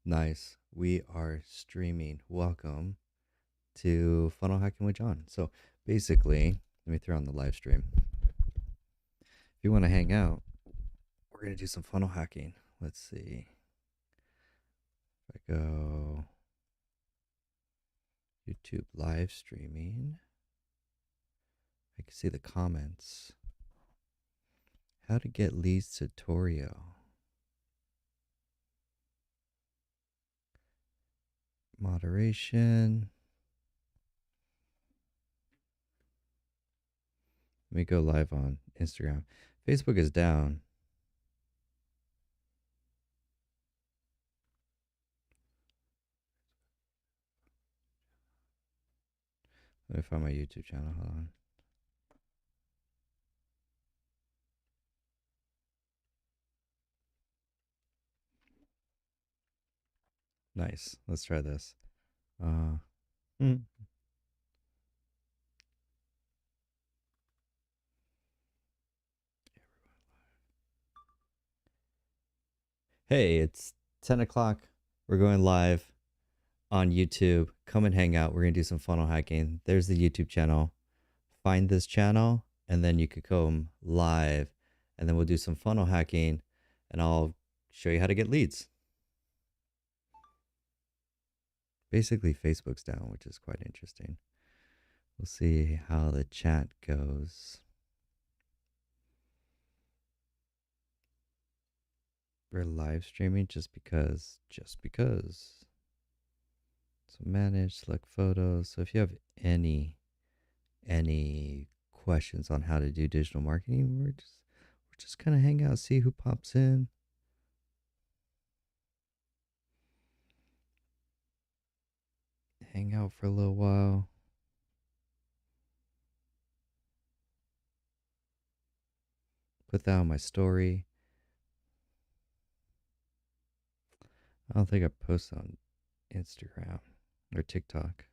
Nice. We are streaming. Welcome to Funnel Hacking with John. So basically, let me throw on the live stream. If you want to hang out, we're going to do some funnel hacking. Let's see. If I go YouTube live streaming, I can see the comments. How to get leads tutorial. Moderation. Let me go live on Instagram. Facebook is down. Let me find my YouTube channel. Hold on. Nice. Let's try this. Hmm. Hey, it's 10 o'clock. We're going live on YouTube. Come and hang out. We're going to do some funnel hacking. There's the YouTube channel. Find this channel, and then you could come live, and then we'll do some funnel hacking, and I'll show you how to get leads. Basically, Facebook's down, which is quite interesting. We'll see how the chat goes. We're live streaming just because. So manage, select photos. So if you have any questions on how to do digital marketing, we're just kind of hang out, see who pops in. Hang out for a little while. Put that on my story. I don't think I post on Instagram or TikTok.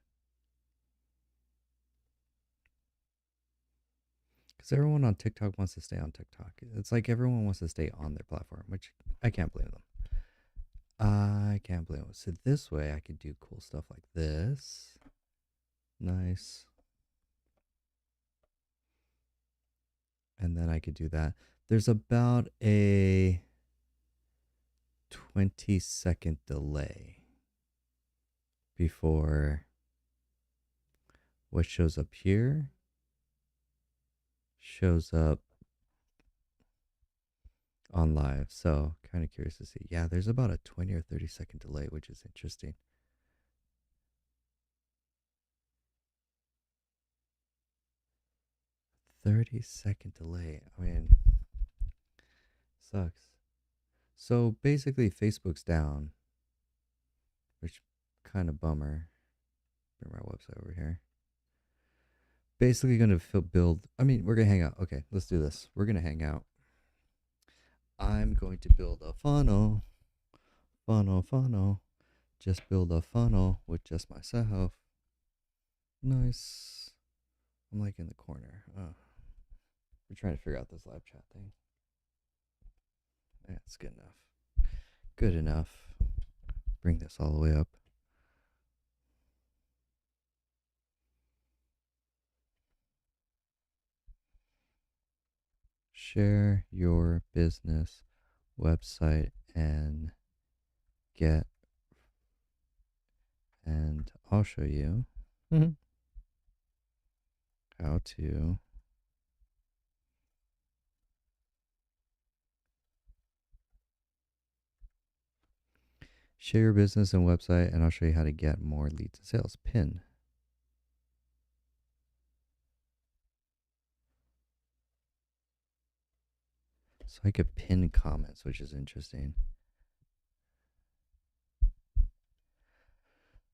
Because everyone on TikTok wants to stay on TikTok. It's like everyone wants to stay on their platform, which I can't blame them. I can't blame them. So this way I could do cool stuff like this. Nice. And then I could do that. There's about a 20-second delay before what shows up here shows up on live. So kind of curious to see. Yeah, there's about a 20 or 30-second delay, which is interesting. $30-second delay. I mean, sucks. So basically, Facebook's down, which kind of bummer. Bring my website over here. Basically, going to build. I mean, we're gonna hang out. Okay, let's do this. We're gonna hang out. I'm going to build a funnel. Funnel. Just build a funnel with just myself. Nice. I'm like in the corner. Oh. We're trying to figure out this live chat thing. Yeah, it's good enough. Good enough. Bring this all the way up. Share your business website and get, and I'll show you how to share your business and website, and I'll show you how to get more leads and sales. Pin. So I could pin comments, which is interesting.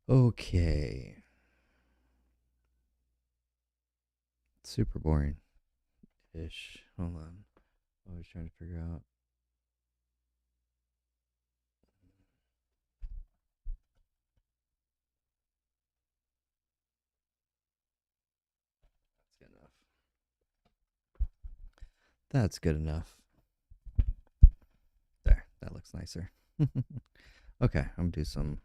Okay. Super boring ish. Hold on. I was trying to figure out. That's good enough. That's good enough. There, that looks nicer. Okay, I'm gonna do some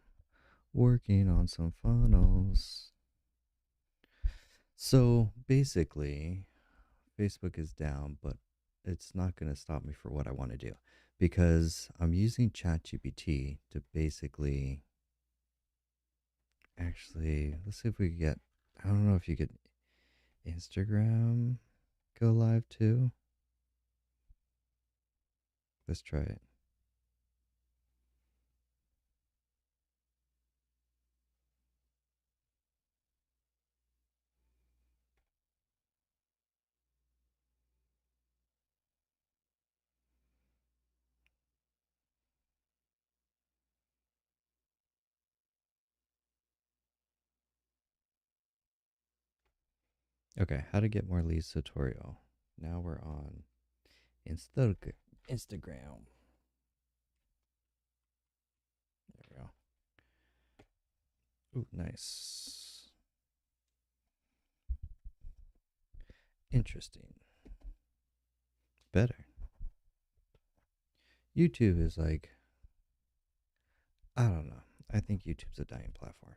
working on some funnels. So basically, Facebook is down, but it's not going to stop me for what I want to do because I'm using ChatGPT to basically actually, let's see if we could get, I don't know if you could Instagram go live too. Let's try it. Okay, how to get more leads tutorial. Now we're on Instagram. There we go. Ooh, nice. Interesting. Better. YouTube is like, I don't know. I think YouTube's a dying platform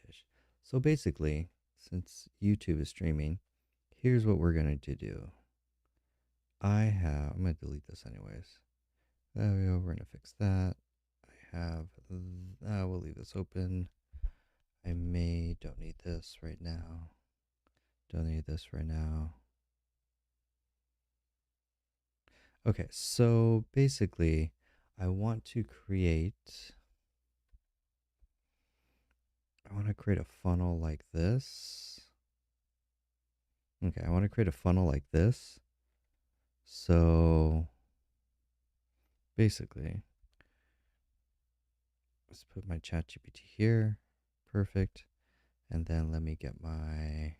ish. So basically, since YouTube is streaming, here's what we're going to do. I'm going to delete this anyways. There we go. We're going to fix that. We'll leave this open. Don't need this right now. Don't need this right now. Okay, so basically, I want to create a funnel like this. Okay, I want to create a funnel like this. So basically, let's put my chat GPT here. Perfect. And then let me get my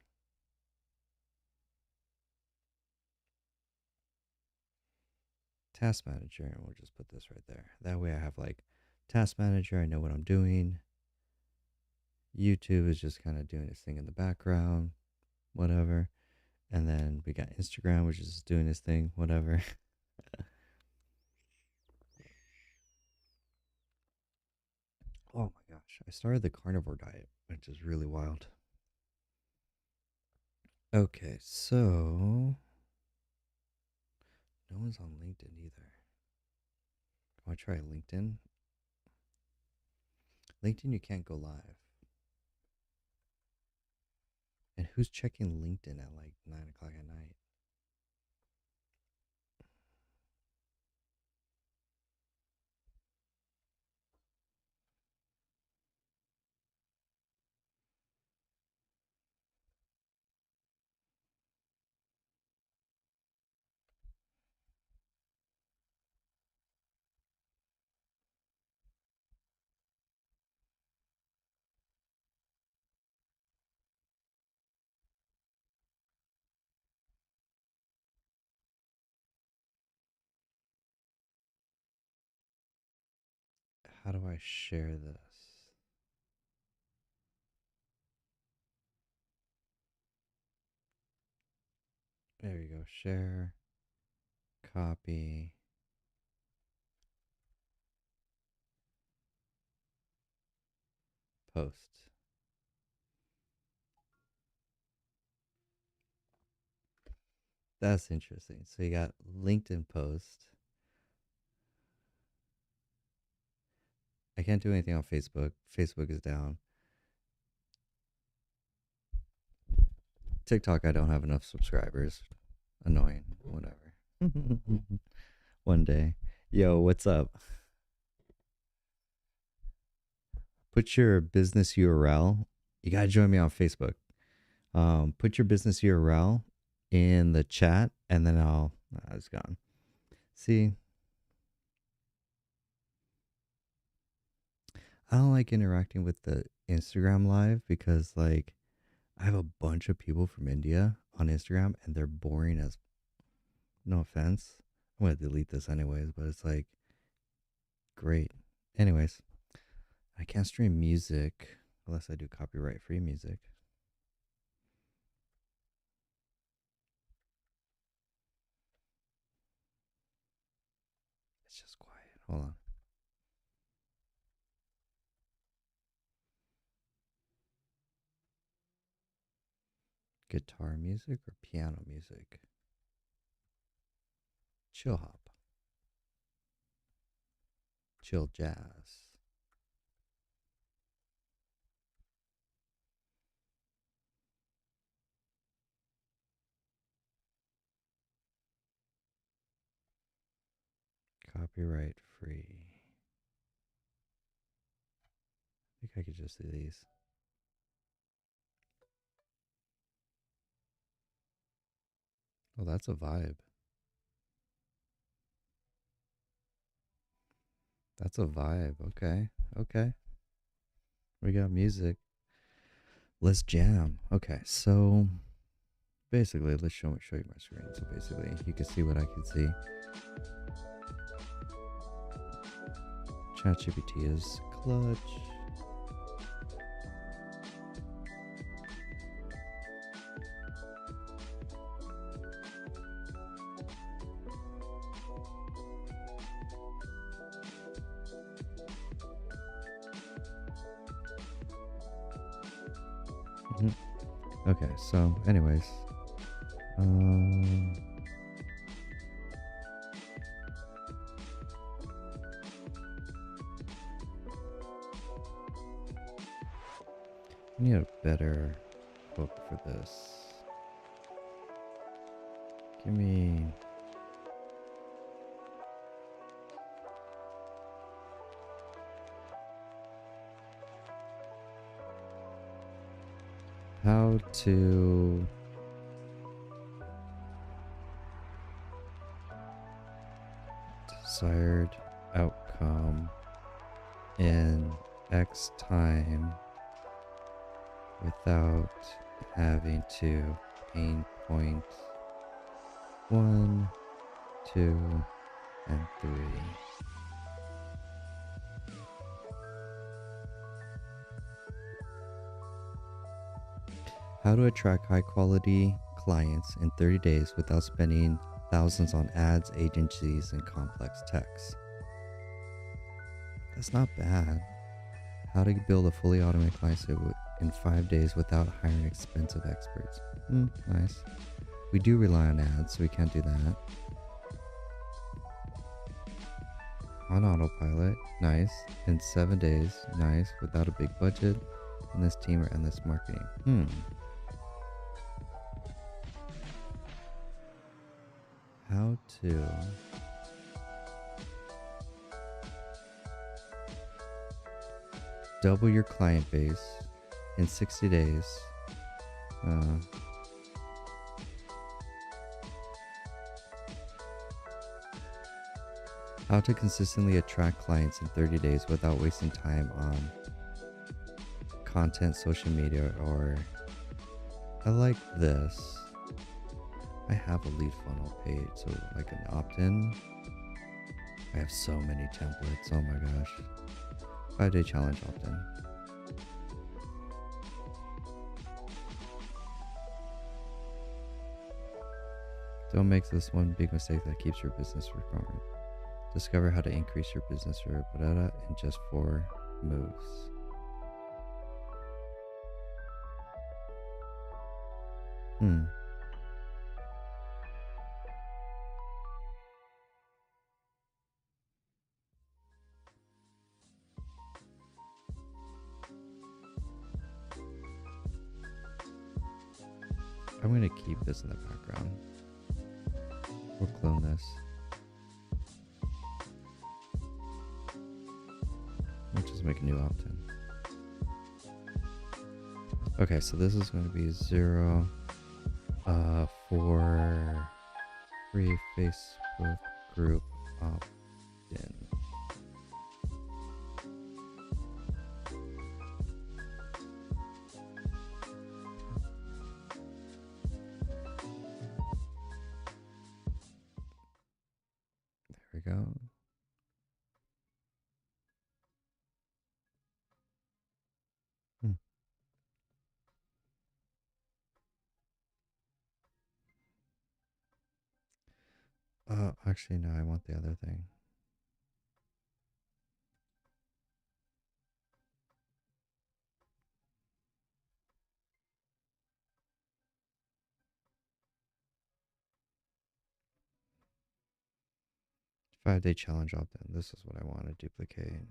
task manager and we'll just put this right there. That way I have like task manager, I know what I'm doing. YouTube is just kind of doing its thing in the background, whatever. And then we got Instagram, which is doing its thing, whatever. Oh my gosh, I started the carnivore diet, which is really wild. Okay, so no one's on LinkedIn either. I want to try LinkedIn. LinkedIn, you can't go live. And who's checking LinkedIn at like 9 o'clock at night? How do I share this? There you go. Share, copy, post. That's interesting. So you got LinkedIn post. I can't do anything on Facebook. Facebook is down. TikTok, I don't have enough subscribers. Annoying. Whatever. One day. Yo, what's up? Put your business URL. You gotta join me on Facebook. Put your business URL in the chat, and then it's gone. See, I don't like interacting with the Instagram live because like I have a bunch of people from India on Instagram, and they're boring as, no offense. I'm gonna delete this anyways, but it's like great. Anyways, I can't stream music unless I do copyright free music. It's just quiet. Hold on. Guitar music or piano music? Chill hop. Chill jazz. Copyright free. I think I could just do these. Oh, that's a vibe. That's a vibe. Okay. Okay. We got music. Let's jam. Okay. So basically, let's show you my screen. So basically, you can see what I can see. ChatGPT is clutch. Okay, so anyways, I need a better hook for this. Give me how to desired outcome in X time without having to pain point 1, 2, and 3. How to attract high quality clients in 30 days without spending thousands on ads, agencies, and complex techs. That's not bad. How to build a fully automated client site in 5 days without hiring expensive experts. Nice. We do rely on ads, so we can't do that. On autopilot. Nice. In 7 days. Nice. Without a big budget. Endless team or endless marketing. How to double your client base in 60 days. How to consistently attract clients in 30 days without wasting time on content, social media, or I like this. I have a lead funnel page, so like an opt-in. I have so many templates. Oh my gosh. 5-day challenge opt-in. Don't make this one big mistake that keeps your business recurring. Discover how to increase your business in just 4 moves. I'm going to keep this in the background. We'll clone this. We'll just make a new opt-in. Okay, so this is going to be 0 for free Facebook group opt-in. There we go. Actually, no, I want the other thing. 5-day challenge opt-in. This is what I want to duplicate.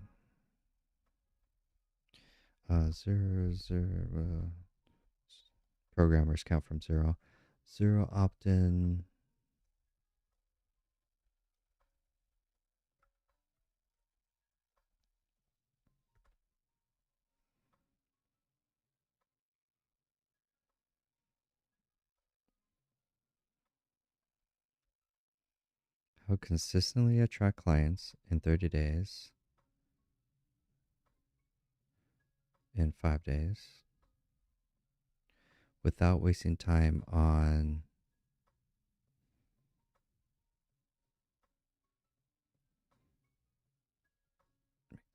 0, 0. Programmers count from 0. 0 opt-in. How consistently attract clients in 30 days. In 5 days. Without wasting time on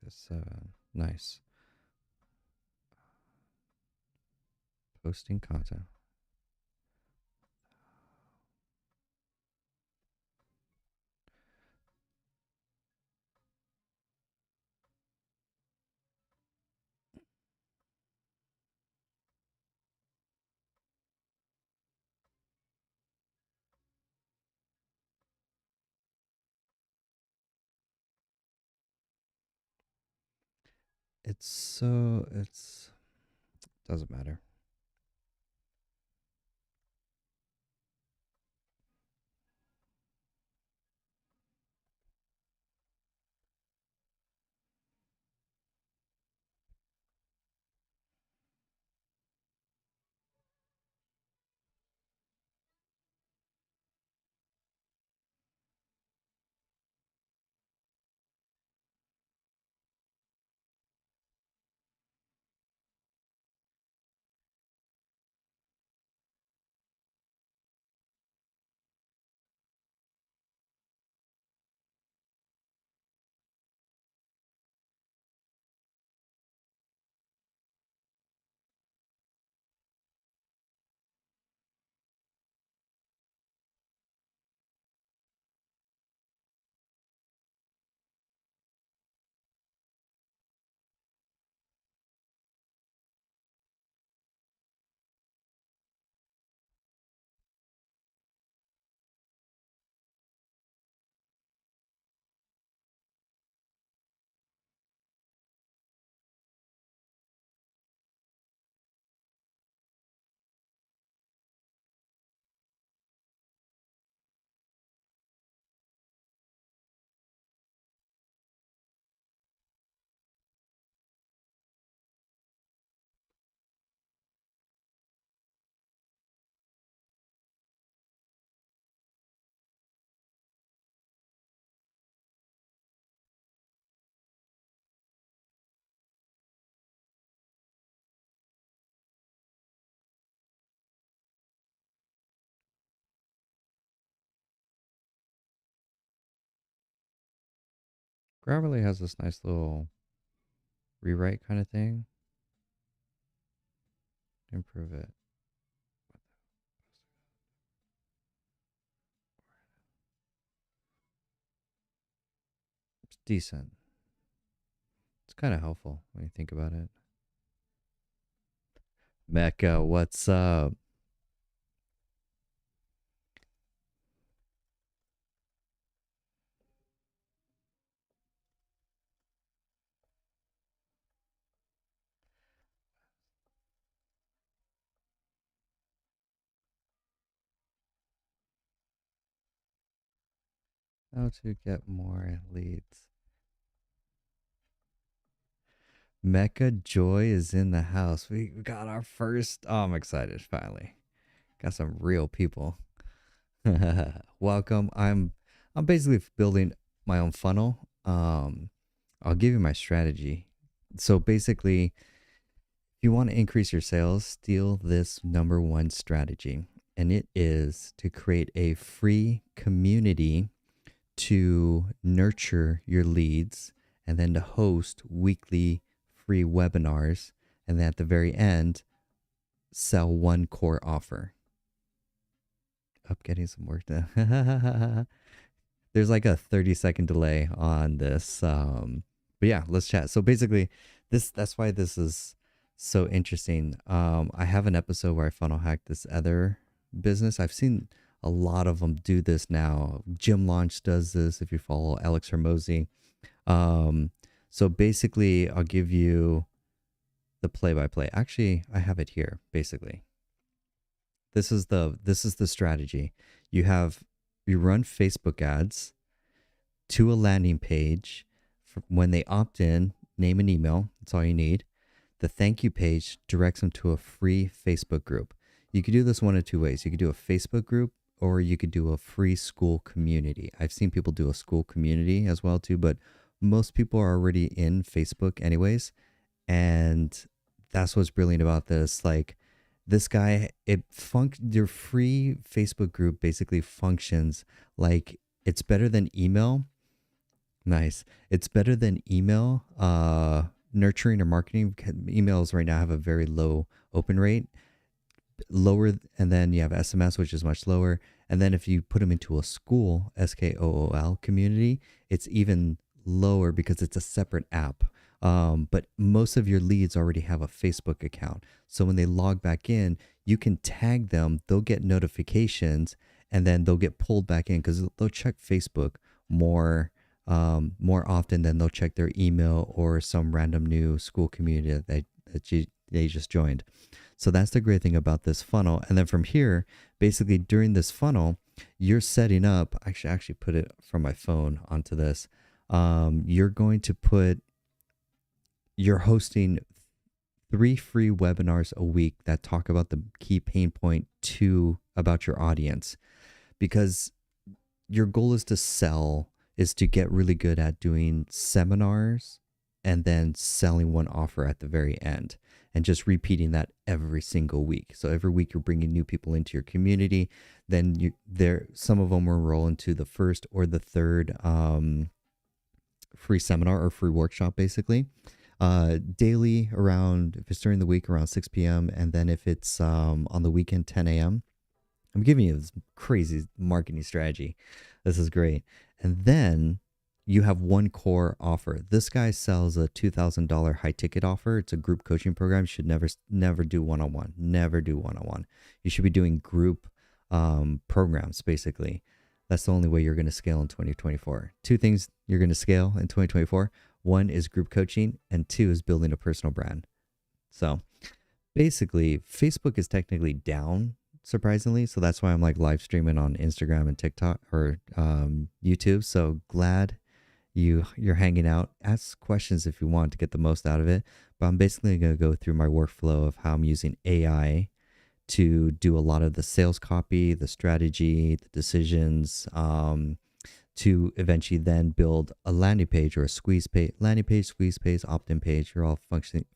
this. Nice. Posting content. It's doesn't matter. Grammarly has this nice little rewrite kind of thing. Improve it. It's decent. It's kind of helpful when you think about it. Mecca, what's up? How to get more leads. Mecca Joy is in the house. We got our first. Oh, I'm excited. Finally, got some real people. Welcome. I'm basically building my own funnel. I'll give you my strategy. So basically, if you want to increase your sales, steal this number one strategy, and it is to create a free community to nurture your leads and then to host weekly free webinars. And then at the very end, sell one core offer. Up getting some work done. There's like a 30-second delay on this. But yeah, let's chat. So basically, that's why this is so interesting. I have an episode where I funnel hacked this other business. I've seen A lot of them do this now. Gym Launch does this if you follow Alex Hermosi. Um, so basically, I'll give you the play by play. Actually, I have it here. Basically, this is the strategy. You have you run Facebook ads to a landing page. When they opt in, name and email. That's all you need. The thank you page directs them to a free Facebook group. You could do this one of two ways. You could do a Facebook group or you could do a free school community. I've seen people do a school community as well too, but most people are already in Facebook anyways. And that's what's brilliant about this. Like this guy, your free Facebook group basically functions like it's better than email. Nice. It's better than email, nurturing or marketing. Emails right now have a very low open rate, lower, and then you have SMS, which is much lower. And then if you put them into a school, SKOOL community, it's even lower because it's a separate app. But most of your leads already have a Facebook account. So when they log back in, you can tag them, they'll get notifications, and then they'll get pulled back in because they'll check Facebook more more often than they'll check their email or some random new school community they just joined. So that's the great thing about this funnel. And then from here, basically during this funnel, you're setting up, actually put it from my phone onto this. You're hosting 3 free webinars a week that talk about the key pain point about your audience, because your goal is to get really good at doing seminars and then selling one offer at the very end and just repeating that every single week. So every week you're bringing new people into your community. Then some of them will roll into the first or the third free seminar or free workshop, basically. Daily around, if it's during the week, around 6 p.m. And then if it's on the weekend, 10 a.m. I'm giving you this crazy marketing strategy. This is great. And then you have one core offer. This guy sells a $2,000 high ticket offer. It's a group coaching program. You should never do one-on-one. Never do one-on-one. You should be doing group programs, basically. That's the only way you're going to scale in 2024. 2 things you're going to scale in 2024. 1 is group coaching, and 2 is building a personal brand. So basically, Facebook is technically down, surprisingly. So that's why I'm like live streaming on Instagram and TikTok or YouTube. So glad you're hanging out. Ask questions if you want to get the most out of it. But I'm basically going to go through my workflow of how I'm using AI to do a lot of the sales copy, the strategy, the decisions, to eventually then build a landing page or a squeeze page, squeeze page, opt-in page. You're all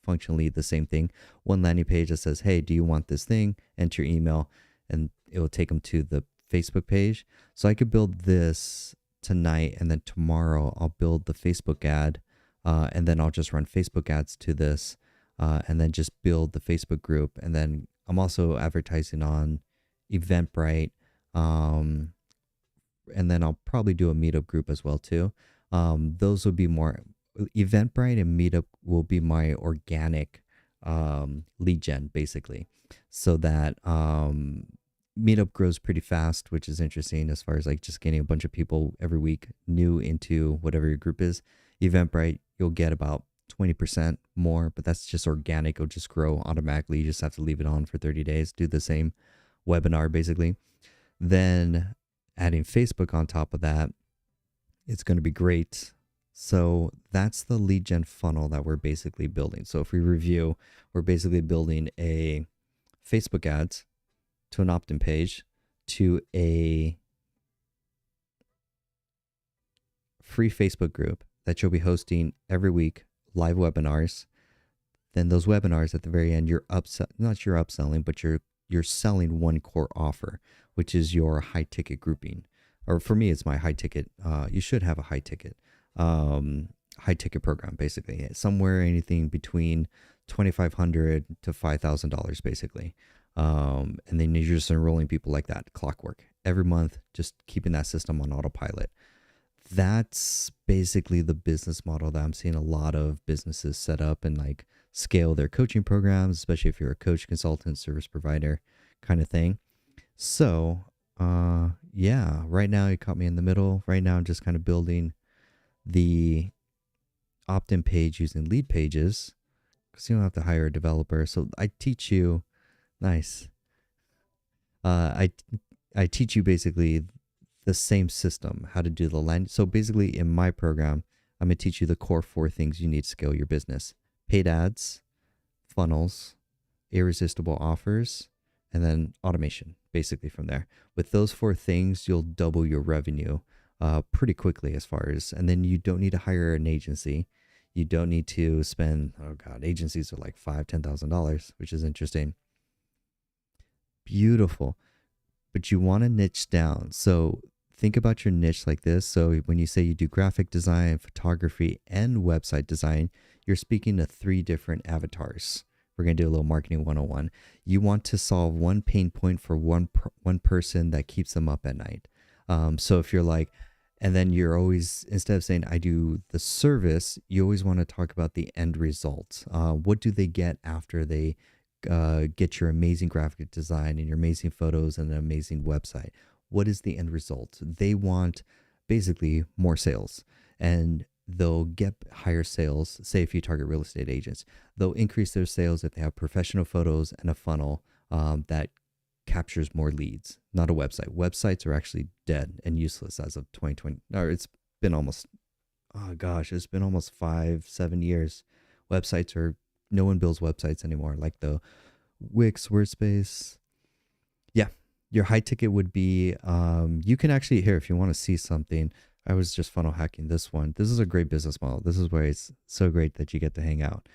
functionally the same thing. One landing page that says, hey, do you want this thing? Enter your email, and it will take them to the Facebook page. So I could build this tonight, and then tomorrow I'll build the Facebook ad, and then I'll just run Facebook ads to this, and then just build the Facebook group. And then I'm also advertising on Eventbrite, and then I'll probably do a meetup group as well too. Those will be more Eventbrite, and meetup will be my organic lead gen, basically, so that meetup grows pretty fast, which is interesting as far as like just getting a bunch of people every week new into whatever your group is. Eventbrite, you'll get about 20% more, but that's just organic. It'll just grow automatically. You just have to leave it on for 30 days, do the same webinar basically. Then adding Facebook on top of that, it's going to be great. So that's the lead gen funnel that we're basically building. So if we review, we're basically building a Facebook ads to an opt-in page to a free Facebook group that you'll be hosting every week, live webinars. Then those webinars at the very end, you're upselling, but you're selling one core offer, which is your high ticket grouping. Or for me, it's my high ticket. You should have a high ticket program, basically. Somewhere anything between $2,500 to $5,000, basically. And then you're just enrolling people like that, clockwork. Every month, just keeping that system on autopilot. That's basically the business model that I'm seeing a lot of businesses set up and like scale their coaching programs, especially if you're a coach, consultant, service provider kind of thing. So Yeah, right now you caught me in the middle. Right now I'm just kind of building the opt-in page using lead pages because you don't have to hire a developer. So I teach you, nice. Uh, I I teach you basically the same system, how to do the land. So basically, in my program, I'm gonna teach you the core four things you need to scale your business: paid ads, funnels, irresistible offers, and then automation. Basically, from there, with those four things, you'll double your revenue pretty quickly. As far as, and then you don't need to hire an agency. You don't need to spend. Oh God, agencies are like $5,000-$10,000, which is interesting. Beautiful. But you want to niche down. So think about your niche like this. So when you say you do graphic design, photography, and website design, you're speaking to three different avatars. We're going to do a little marketing 101. You want to solve one pain point for one person that keeps them up at night. So if you're like, and then you're always, instead of saying I do the service, you always want to talk about the end result. What do they get after they get your amazing graphic design and your amazing photos and an amazing website? What is the end result? They want basically more sales, and they'll get higher sales. Say if you target real estate agents, they'll increase their sales if they have professional photos and a funnel that captures more leads, not a website. Websites are actually dead and useless as of 2020. Or it's been almost, oh gosh, it's been almost 5-7 years. Websites are, no one builds websites anymore, like the Wix, Wordspace. Yeah, your high ticket would be, you can actually, here, if you want to see something, I was just funnel hacking this one. This is a great business model. This is where it's so great that you get to hang out.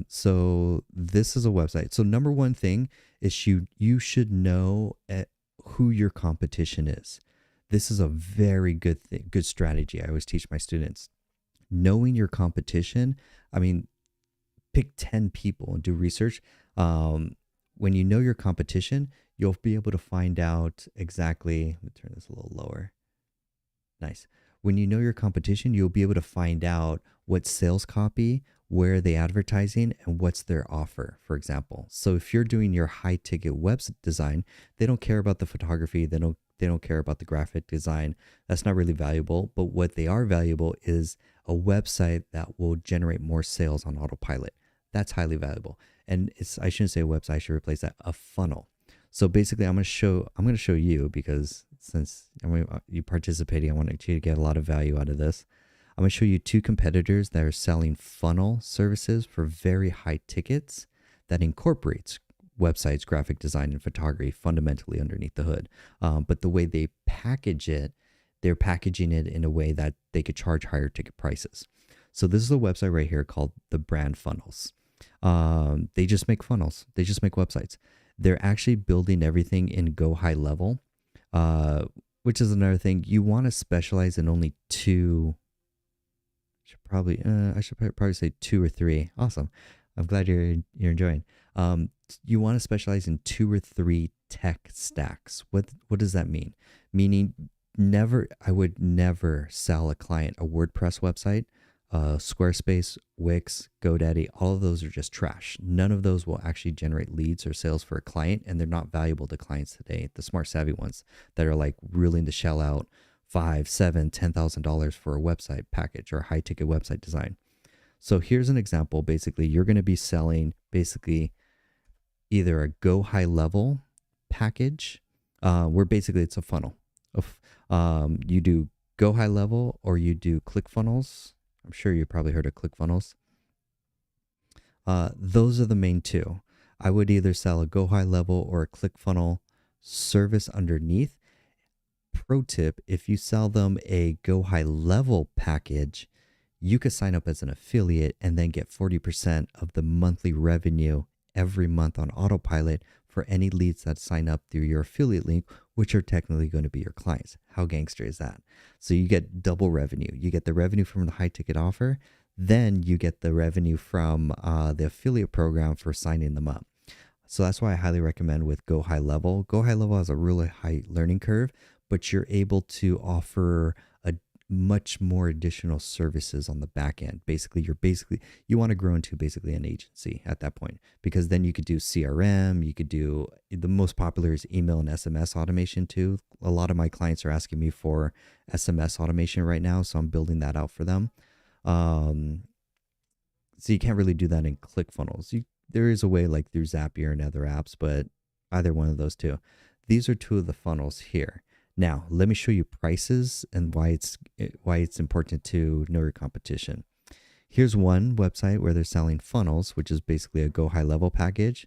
So this is a website. So number one thing is you should know who your competition is. This is a very good thing, good strategy. I always teach my students. Knowing your competition, I mean, pick 10 people and do research. When you know your competition, you'll be able to find out exactly. Let me turn this a little lower. Nice. When you know your competition, you'll be able to find out what sales copy, where are they advertising, and what's their offer, for example. So if you're doing your high ticket web design, they don't care about the photography, they don't care about the graphic design. That's not really valuable, but what they are valuable is a website that will generate more sales on autopilot. That's highly valuable. And it's, I shouldn't say a website, I should replace that, a funnel. So basically I'm going to show you, because since you participating, I want you to get a lot of value out of this. I'm going to show you two competitors that are selling funnel services for very high tickets that incorporates websites, graphic design, and photography fundamentally underneath the hood. But the way they package it, they're packaging it in a way that they could charge higher ticket prices. So this is a website right here called the Brand Funnels. They just make funnels. They just make websites. They're actually building everything in Go High Level, which is another thing. You want to specialize in only two. I should probably say two or three. Awesome. I'm glad you're enjoying. You want to specialize in two or three tech stacks. What does that mean? Meaning, I would never sell a client a WordPress website, Squarespace, Wix, GoDaddy. All of those are just trash. None of those will actually generate leads or sales for a client, and they're not valuable to clients today. The smart savvy ones that are like willing to shell out $5, $7, $10,000 for a website package or high ticket website design. So here's an example. Basically, you're going to be selling basically either a Go High Level package, where basically it's a funnel. You do Go High Level or you do ClickFunnels. I'm sure you probably heard of ClickFunnels. Those are the main two. I would either sell a Go High Level or a ClickFunnel service underneath. Pro tip, if you sell them a Go High Level package, you could sign up as an affiliate and then get 40% of the monthly revenue every month on autopilot for any leads that sign up through your affiliate link, which are technically going to be your clients. How gangster is that? So you get double revenue. You get the revenue from the high ticket offer, then you get the revenue from the affiliate program for signing them up. So that's why I highly recommend with Go High Level. Go High Level has a really high learning curve, but you're able to offer a much more additional services on the back end. You want to grow into basically an agency at that point, because then you could do CRM, you could do, the most popular is email and SMS automation too. A lot of my clients are asking me for SMS automation right now, so I'm building that out for them. So you can't really do that in ClickFunnels. There is a way like through Zapier and other apps, but either one of those two. These are two of the funnels here. Now, let me show you prices and why it's important to know your competition. Here's one website where they're selling funnels, which is basically a Go High Level package.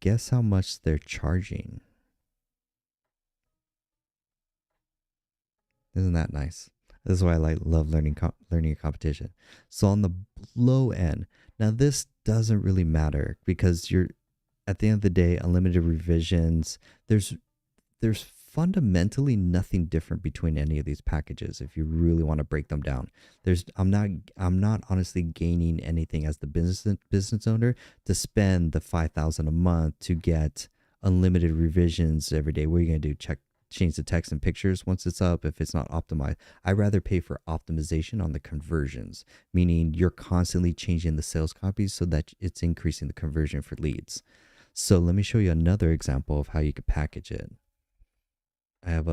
Guess how much they're charging? Isn't that nice? This is why I love learning a competition. So on the low end, now this doesn't really matter because you're, at the end of the day, unlimited revisions. There's fundamentally nothing different between any of these packages if you really want to break them down. I'm not honestly gaining anything as the business owner to spend the $5,000 a month to get unlimited revisions every day. What are you going to do? Change the text and pictures once it's up if it's not optimized? I'd rather pay for optimization on the conversions, meaning you're constantly changing the sales copies so that it's increasing the conversion for leads. So let me show you another example of how you could package it. I have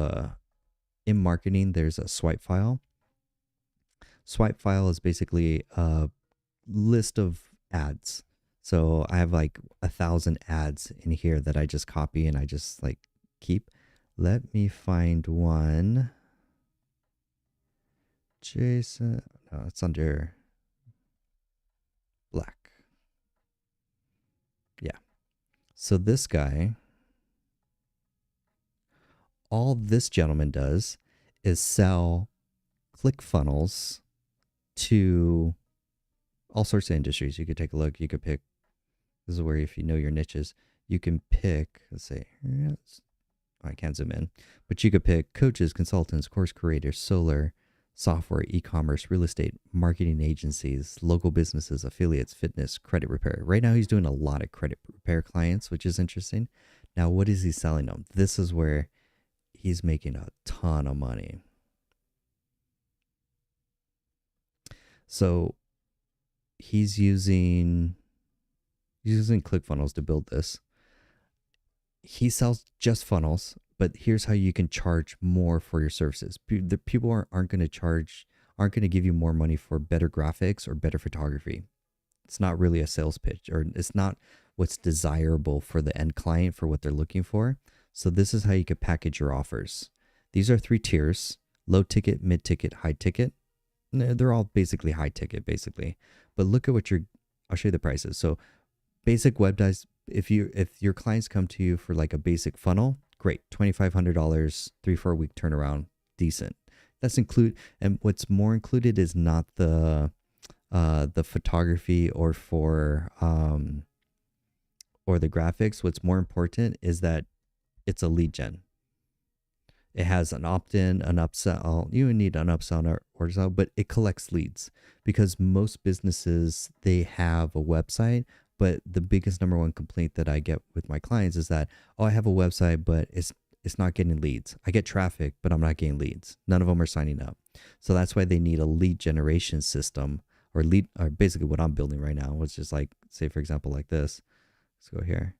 in marketing, there's a swipe file. Swipe file is basically a list of ads. So I have like 1,000 ads in here that I just copy and I just like keep. Let me find one. Jason, no, it's under black. Yeah. So this guy, all this gentleman does is sell ClickFunnels to all sorts of industries. You could take a look. You could pick. This is where, if you know your niches, you can pick. Let's say, I can't zoom in, but you could pick coaches, consultants, course creators, solar, software, e-commerce, real estate, marketing agencies, local businesses, affiliates, fitness, credit repair. Right now, he's doing a lot of credit repair clients, which is interesting. Now, what is he selling them? This is where he's making a ton of money. So he's using ClickFunnels to build this. He sells just funnels, but here's how you can charge more for your services. The people aren't going to give you more money for better graphics or better photography. It's not really a sales pitch, or it's not what's desirable for the end client for what they're looking for. So this is how you could package your offers. These are 3 tiers: low ticket, mid ticket, high ticket. They're all basically high ticket, basically. But look at I'll show you the prices. So basic web guys, if your clients come to you for like a basic funnel, great, $2,500, 3-4 week turnaround, decent. That's and what's more included is not the photography or the graphics. What's more important is that it's a lead gen. It has an opt-in, an upsell. You need an upsell or so, but it collects leads, because most businesses, they have a website, but the biggest number one complaint that I get with my clients is that, oh, I have a website, but it's not getting leads. I get traffic, but I'm not getting leads. None of them are signing up. So that's why they need a lead generation system, or basically what I'm building right now, which is like, say for example, like this. Let's go here.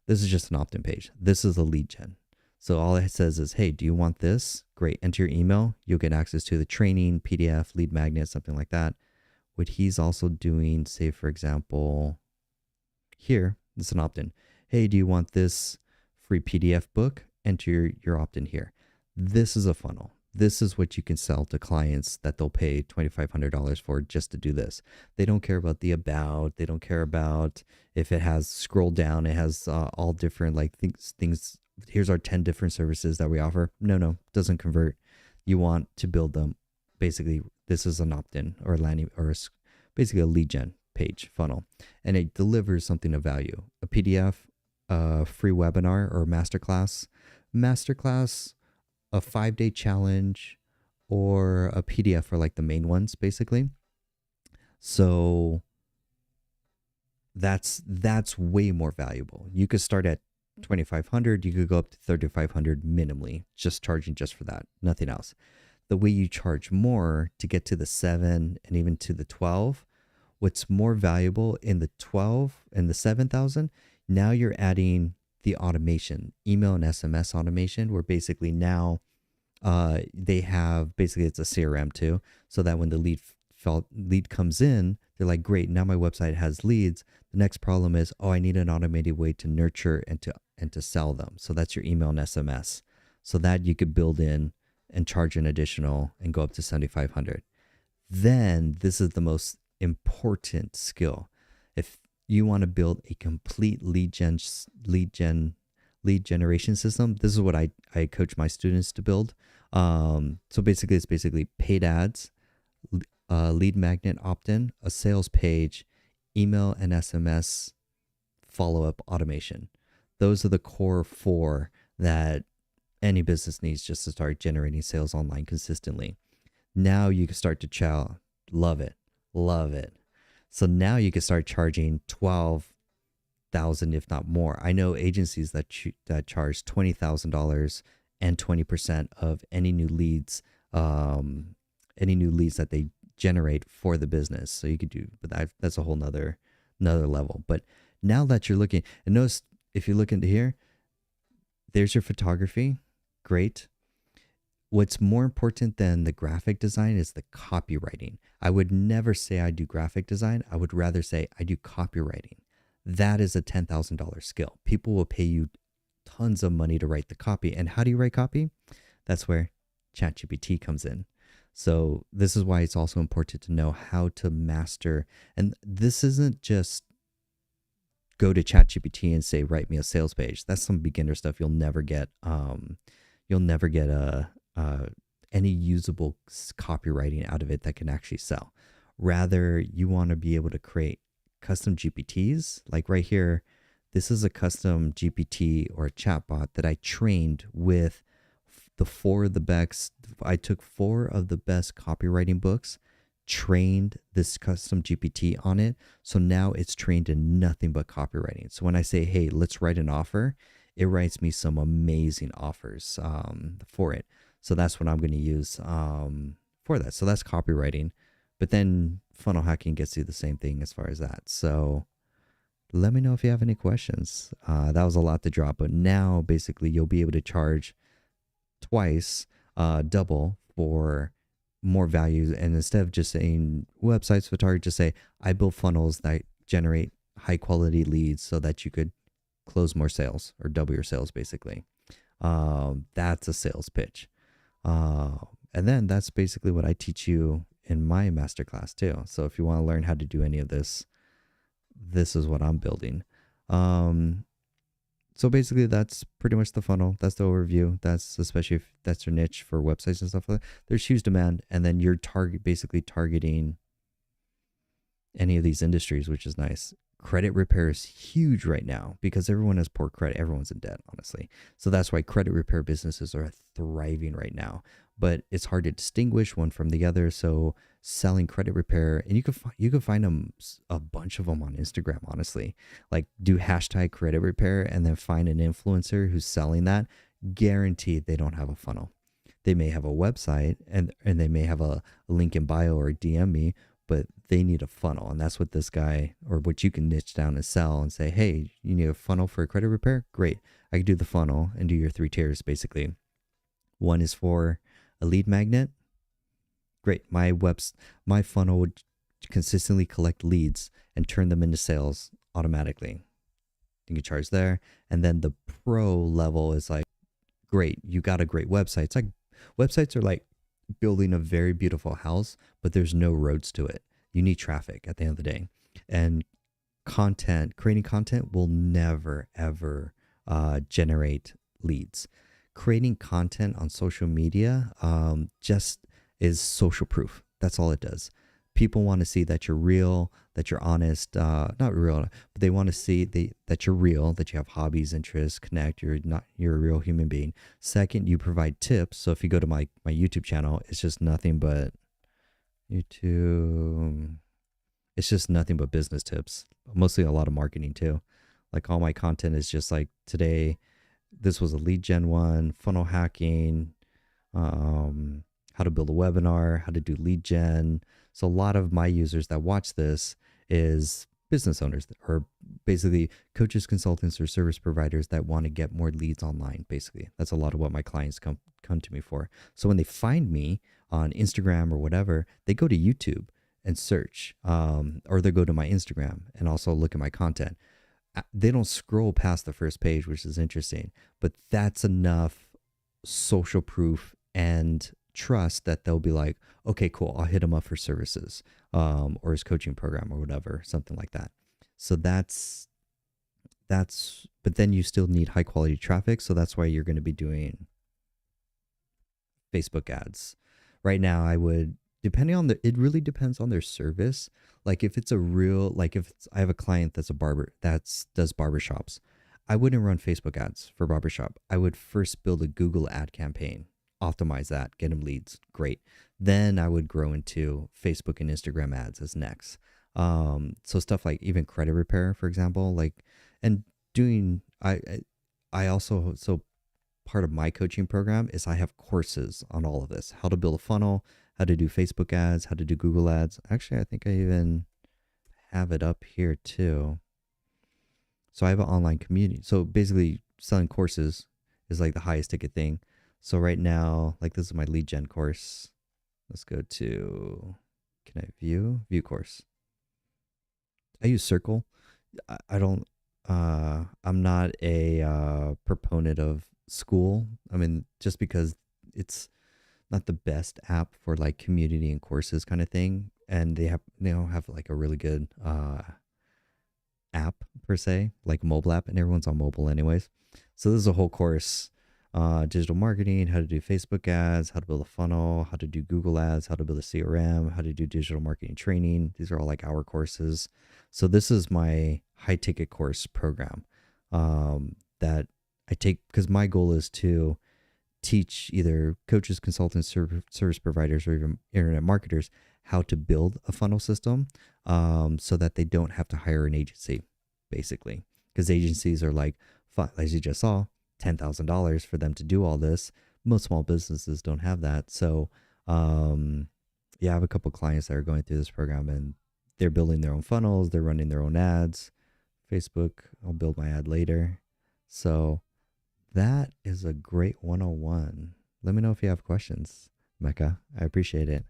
This is just an opt-in page. This is a lead gen. So all it says is, hey, do you want this? Great. Enter your email. You'll get access to the training, PDF, lead magnet, something like that. What he's also doing, say, for example, here, this is an opt-in. Hey, do you want this free PDF book? Enter your opt-in here. This is a funnel. This is what you can sell to clients that they'll pay $2,500 for just to do this. They don't care about the about. They don't care about if it has scroll down. It has all different like things. Here's our 10 different services that we offer. No, doesn't convert. You want to build them. Basically, this is an opt-in or landing, or basically a lead gen page funnel, and it delivers something of value: a PDF, a free webinar or masterclass, a 5-day challenge, or a PDF for like the main ones, basically. So that's way more valuable. You could start at 2,500, you could go up to 3,500 minimally, just charging just for that, nothing else. the way you charge more to get to the 7 and even to the 12, what's more valuable in the 12 and the 7,000, now you're adding the automation, email and SMS automation, where basically now they have, basically it's a CRM too, so that when the lead comes in, they're like, great, now my website has leads. The next problem is, oh, I need an automated way to nurture and to sell them. So that's your email and SMS. So that you could build in and charge an additional and go up to 7,500. Then this is the most important skill. If you want to build a complete lead generation system, this is what I coach my students to build. So basically, it's basically paid ads, lead magnet opt-in, a sales page, email and SMS follow-up automation. Those are the core 4 that any business needs just to start generating sales online consistently. Now you can start to love it. So now you can start charging 12,000, if not more. I know agencies that charge $20,000 and 20% of any new leads that they generate for the business. So you could do, but that's a whole nother level. But now that you're looking, and notice if you look into here, there's your photography. Great. What's more important than the graphic design is the copywriting. I would never say I do graphic design. I would rather say I do copywriting. That is a $10,000 skill. People will pay you tons of money to write the copy. And how do you write copy? That's where ChatGPT comes in. So this is why it's also important to know how to master. And this isn't just go to ChatGPT and say, write me a sales page. That's some beginner stuff. You'll never get any usable copywriting out of it that can actually sell. Rather, you want to be able to create custom GPTs. Like right here, this is a custom GPT or a chatbot that I trained with the 4 of the best. I took 4 of the best copywriting books, trained this custom GPT on it. So now it's trained in nothing but copywriting. So when I say, hey, let's write an offer, it writes me some amazing offers for it. So that's what I'm going to use for that. So that's copywriting. But then funnel hacking gets you the same thing as far as that. So let me know if you have any questions. That was a lot to drop. But now basically you'll be able to charge twice, double for more value. And instead of just saying websites photography, just say, I build funnels that generate high quality leads so that you could close more sales or double your sales basically. That's a sales pitch. And then that's basically what I teach you in my masterclass too. So if you want to learn how to do any of this, this is what I'm building. So basically that's pretty much the funnel. That's the overview. That's especially if that's your niche for websites and stuff like that. There's huge demand. And then you're basically targeting any of these industries, which is nice. Credit repair is huge right now because everyone has poor credit. Everyone's in debt, honestly. So that's why credit repair businesses are thriving right now. But it's hard to distinguish one from the other. So selling credit repair, and you can find them, a bunch of them on Instagram, honestly. Like do hashtag credit repair and then find an influencer who's selling that. Guaranteed they don't have a funnel. They may have a website and they may have a link in bio or DM me, but they need a funnel. And that's what this guy, or what you can niche down and sell and say, hey, you need a funnel for a credit repair? Great. I can do the funnel and do your 3 tiers basically. One is for a lead magnet. Great. My funnel would consistently collect leads and turn them into sales automatically. You can charge there. And then the pro level is like, great, you got a great website. It's like websites are like building a very beautiful house, but there's no roads to it. You need traffic at the end of the day. And creating content will never, ever generate leads. Creating content on social media just is social proof. That's all it does. People want to see that you're real, that you're honest, not real, but they want to see that you're real, that you have hobbies, interests, connect, you're a real human being. Second, you provide tips. So if you go to my YouTube channel, it's just nothing but business tips, mostly a lot of marketing too. Like all my content is just like today, this was a lead gen one, funnel hacking, how to build a webinar, how to do lead gen. So a lot of my users that watch this is business owners or basically coaches, consultants, or service providers that want to get more leads online. Basically, that's a lot of what my clients come to me for. So when they find me on Instagram or whatever, they go to YouTube and search, or they go to my Instagram and also look at my content. They don't scroll past the first page, which is interesting, but that's enough social proof and trust that they'll be like, okay, cool, I'll hit him up for services, or his coaching program or whatever, something like that. So but then you still need high quality traffic. So that's why you're going to be doing Facebook ads. Right now, I would, depending on it really depends on their service. Like if it's a real, like if I have a client that's a barber does barbershops, I wouldn't run Facebook ads for barbershop. I would first build a Google ad campaign, optimize that, get them leads. Great. Then I would grow into Facebook and Instagram ads as next. So stuff like even credit repair, for example, like, and doing, I also, so part of my coaching program is I have courses on all of this, how to build a funnel, how to do Facebook ads, how to do Google ads. Actually, I think I even have it up here too. So I have an online community. So basically selling courses is like the highest ticket thing. So right now, like this is my lead gen course. Let's go to, can I view course? I use Circle. I don't, I'm not a proponent of School. I mean, just because it's not the best app for like community and courses kind of thing. And they don't have like a really good app per se, like mobile app, and everyone's on mobile anyways. So this is a whole course, digital marketing, how to do Facebook ads, how to build a funnel, how to do Google ads, how to build a CRM, how to do digital marketing training. These are all like our courses. So this is my high ticket course program, that I take, because my goal is to teach either coaches, consultants, service providers, or even internet marketers how to build a funnel system, so that they don't have to hire an agency, basically. Because agencies are like, as you just saw, $10,000 for them to do all this. Most small businesses don't have that. So, yeah, I have a couple clients that are going through this program and they're building their own funnels. They're running their own ads. Facebook, I'll build my ad later. So that is a great 101. Let me know if you have questions, Mecca. I appreciate it.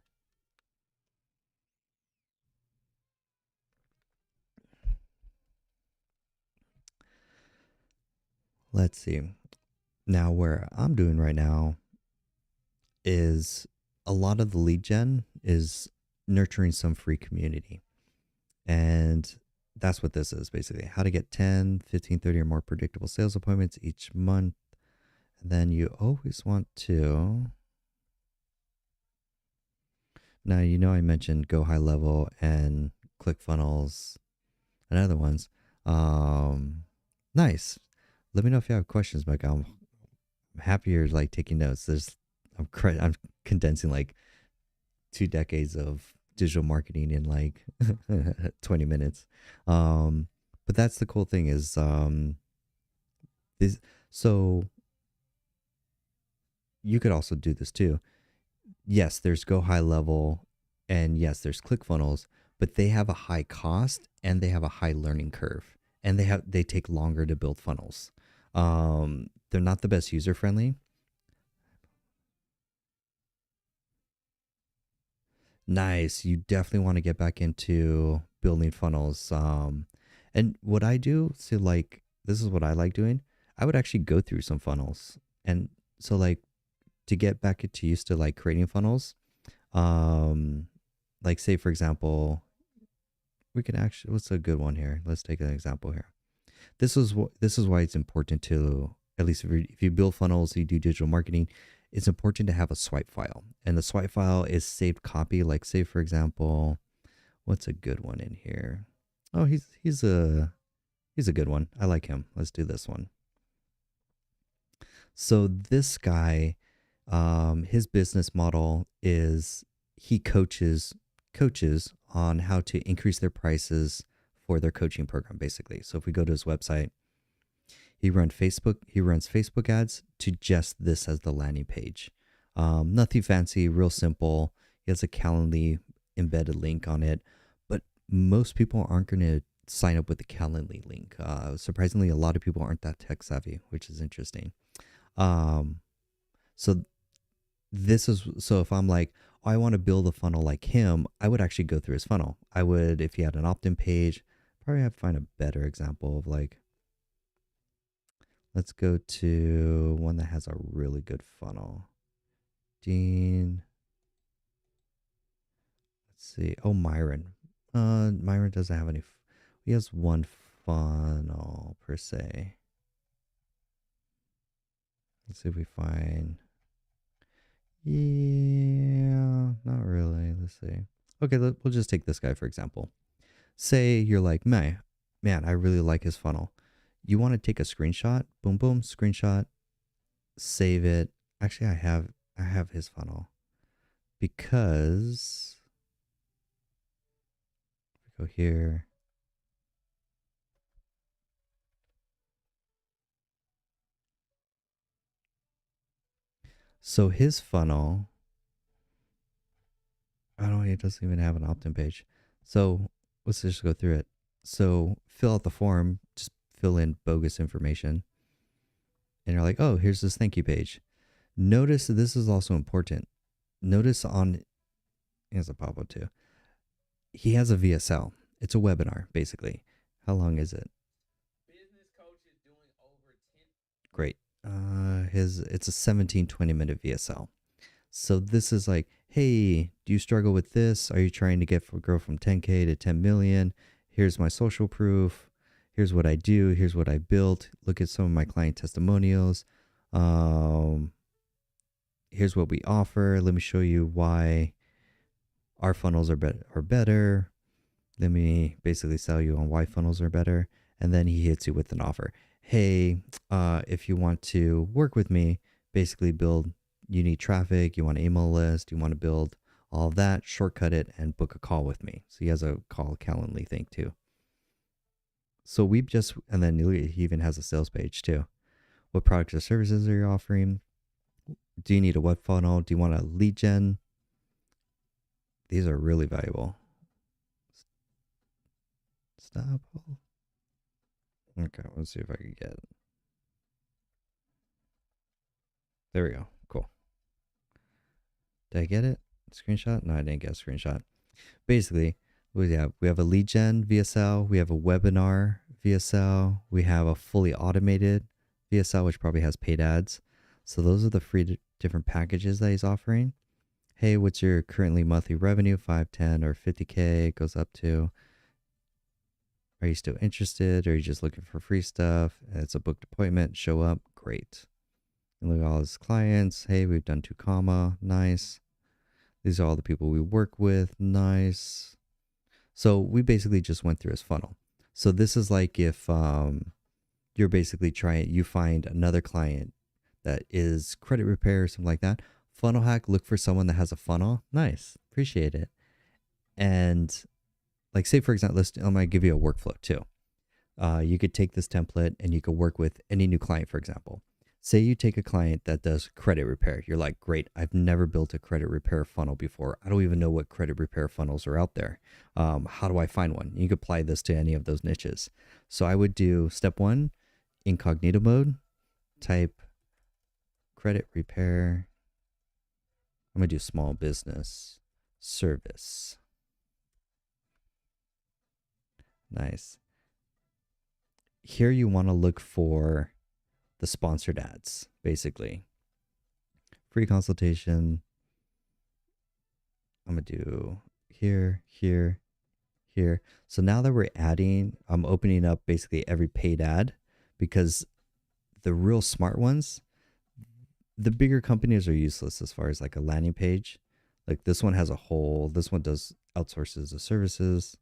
Let's see. Now, where I'm doing right now is a lot of the lead gen is nurturing some free community. And that's what this is basically, how to get 10, 15, 30 or more predictable sales appointments each month. And then you always want to, now, I mentioned Go High Level and ClickFunnels and other ones. Nice. Let me know if you have questions, Mike. I'm happier like taking notes. I'm condensing like 2 decades of digital marketing in like 20 minutes. But that's the cool thing is, so you could also do this too. Yes, there's Go High Level, and yes, there's ClickFunnels, but they have a high cost and they have a high learning curve, and they take longer to build funnels. They're not the best user friendly. Nice. You definitely want to get back into building funnels. And what I do, so like, this is what I like doing. I would actually go through some funnels. And so like to get back into used to like creating funnels, like say for example, we can actually, what's a good one here? Let's take an example here. This is why it's important to, at least if you build funnels, you do digital marketing, it's important to have a swipe file. And the swipe file is saved copy. Like say for example, what's a good one in here? Oh, he's a good one. I like him. Let's do this one. So this guy, his business model is he coaches on how to increase their prices for their coaching program, basically. So if we go to his website, he runs Facebook ads to just this as the landing page. Nothing fancy, real simple. He has a Calendly embedded link on it, but most people aren't going to sign up with the Calendly link. Surprisingly, a lot of people aren't that tech savvy, which is interesting. Um, so this is so if I'm like, oh, I want to build a funnel like him, I would actually go through his funnel. I would, if he had an opt-in page, probably have to find a better example of like, let's go to one that has a really good funnel. Dean. Let's see. Oh, Myron. Myron doesn't have any. He has one funnel per se. Let's see if we find. Yeah, not really. Let's see. Okay, we'll just take this guy for example. Say you're like, man, I really like his funnel. You want to take a screenshot? Boom, boom, screenshot. Save it. Actually, I have his funnel because go here. So his funnel, I don't know, it doesn't even have an opt-in page. So let's just go through it. So fill out the form, just fill in bogus information. And you're like, oh, here's this thank you page. Notice that this is also important. Notice on, he has a pop-up too. He has a VSL. It's a webinar, basically. How long is it? Great. It's a 17-20 minute VSL. So this is like, hey, do you struggle with this? Are you trying to grow from 10K to 10 million? Here's my social proof. Here's what I do. Here's what I built. Look at some of my client testimonials. Here's what we offer. Let me show you why our funnels are better. Let me basically sell you on why funnels are better. And then he hits you with an offer. Hey, if you want to work with me, basically build, you need traffic, you want an email list, you want to build all of that, shortcut it and book a call with me. So he has a call Calendly thing too. So we've just, and then he even has a sales page too. What products or services are you offering? Do you need a web funnel? Do you want a lead gen? These are really valuable. Stop. Okay, let's see if I can get it. There we go. Cool. Did I get it? Screenshot? No, I didn't get a screenshot. Basically, we have a lead gen VSL, we have a webinar VSL, we have a fully automated VSL, which probably has paid ads. So those are the free different packages that he's offering. Hey, what's your currently monthly revenue? 5, 10, or 50K? It goes up to. Are you still interested? Or are you just looking for free stuff? It's a booked appointment. Show up. Great. And look at all his clients. Hey, we've done 2 comma. Nice. These are all the people we work with. Nice. So we basically just went through his funnel. So this is like if you're basically you find another client that is credit repair or something like that. Funnel hack, look for someone that has a funnel. Nice. Appreciate it. And like say, for example, I'm going to give you a workflow too. You could take this template and you could work with any new client, for example. Say you take a client that does credit repair. You're like, great, I've never built a credit repair funnel before. I don't even know what credit repair funnels are out there. How do I find one? You could apply this to any of those niches. So I would do step 1, incognito mode, type credit repair. I'm going to do small business service. Nice. Here you want to look for the sponsored ads, basically. Free consultation. I'm going to do here, here, here. So now that we're adding, I'm opening up basically every paid ad because the real smart ones, the bigger companies are useless as far as like a landing page. Like this one has a whole, this one does outsources the services.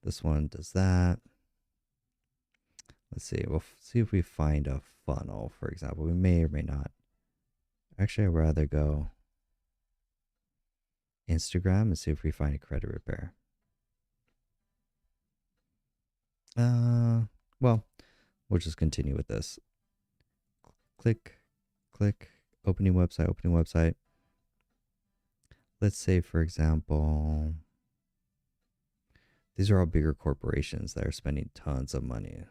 This one does that. Let's see. We'll see if we find a funnel, for example. We may or may not. Actually, I'd rather go Instagram and see if we find a credit repair. Well, we'll just continue with this. Click, click, opening website, opening website. let's say, for example, these are all bigger corporations that are spending tons of money.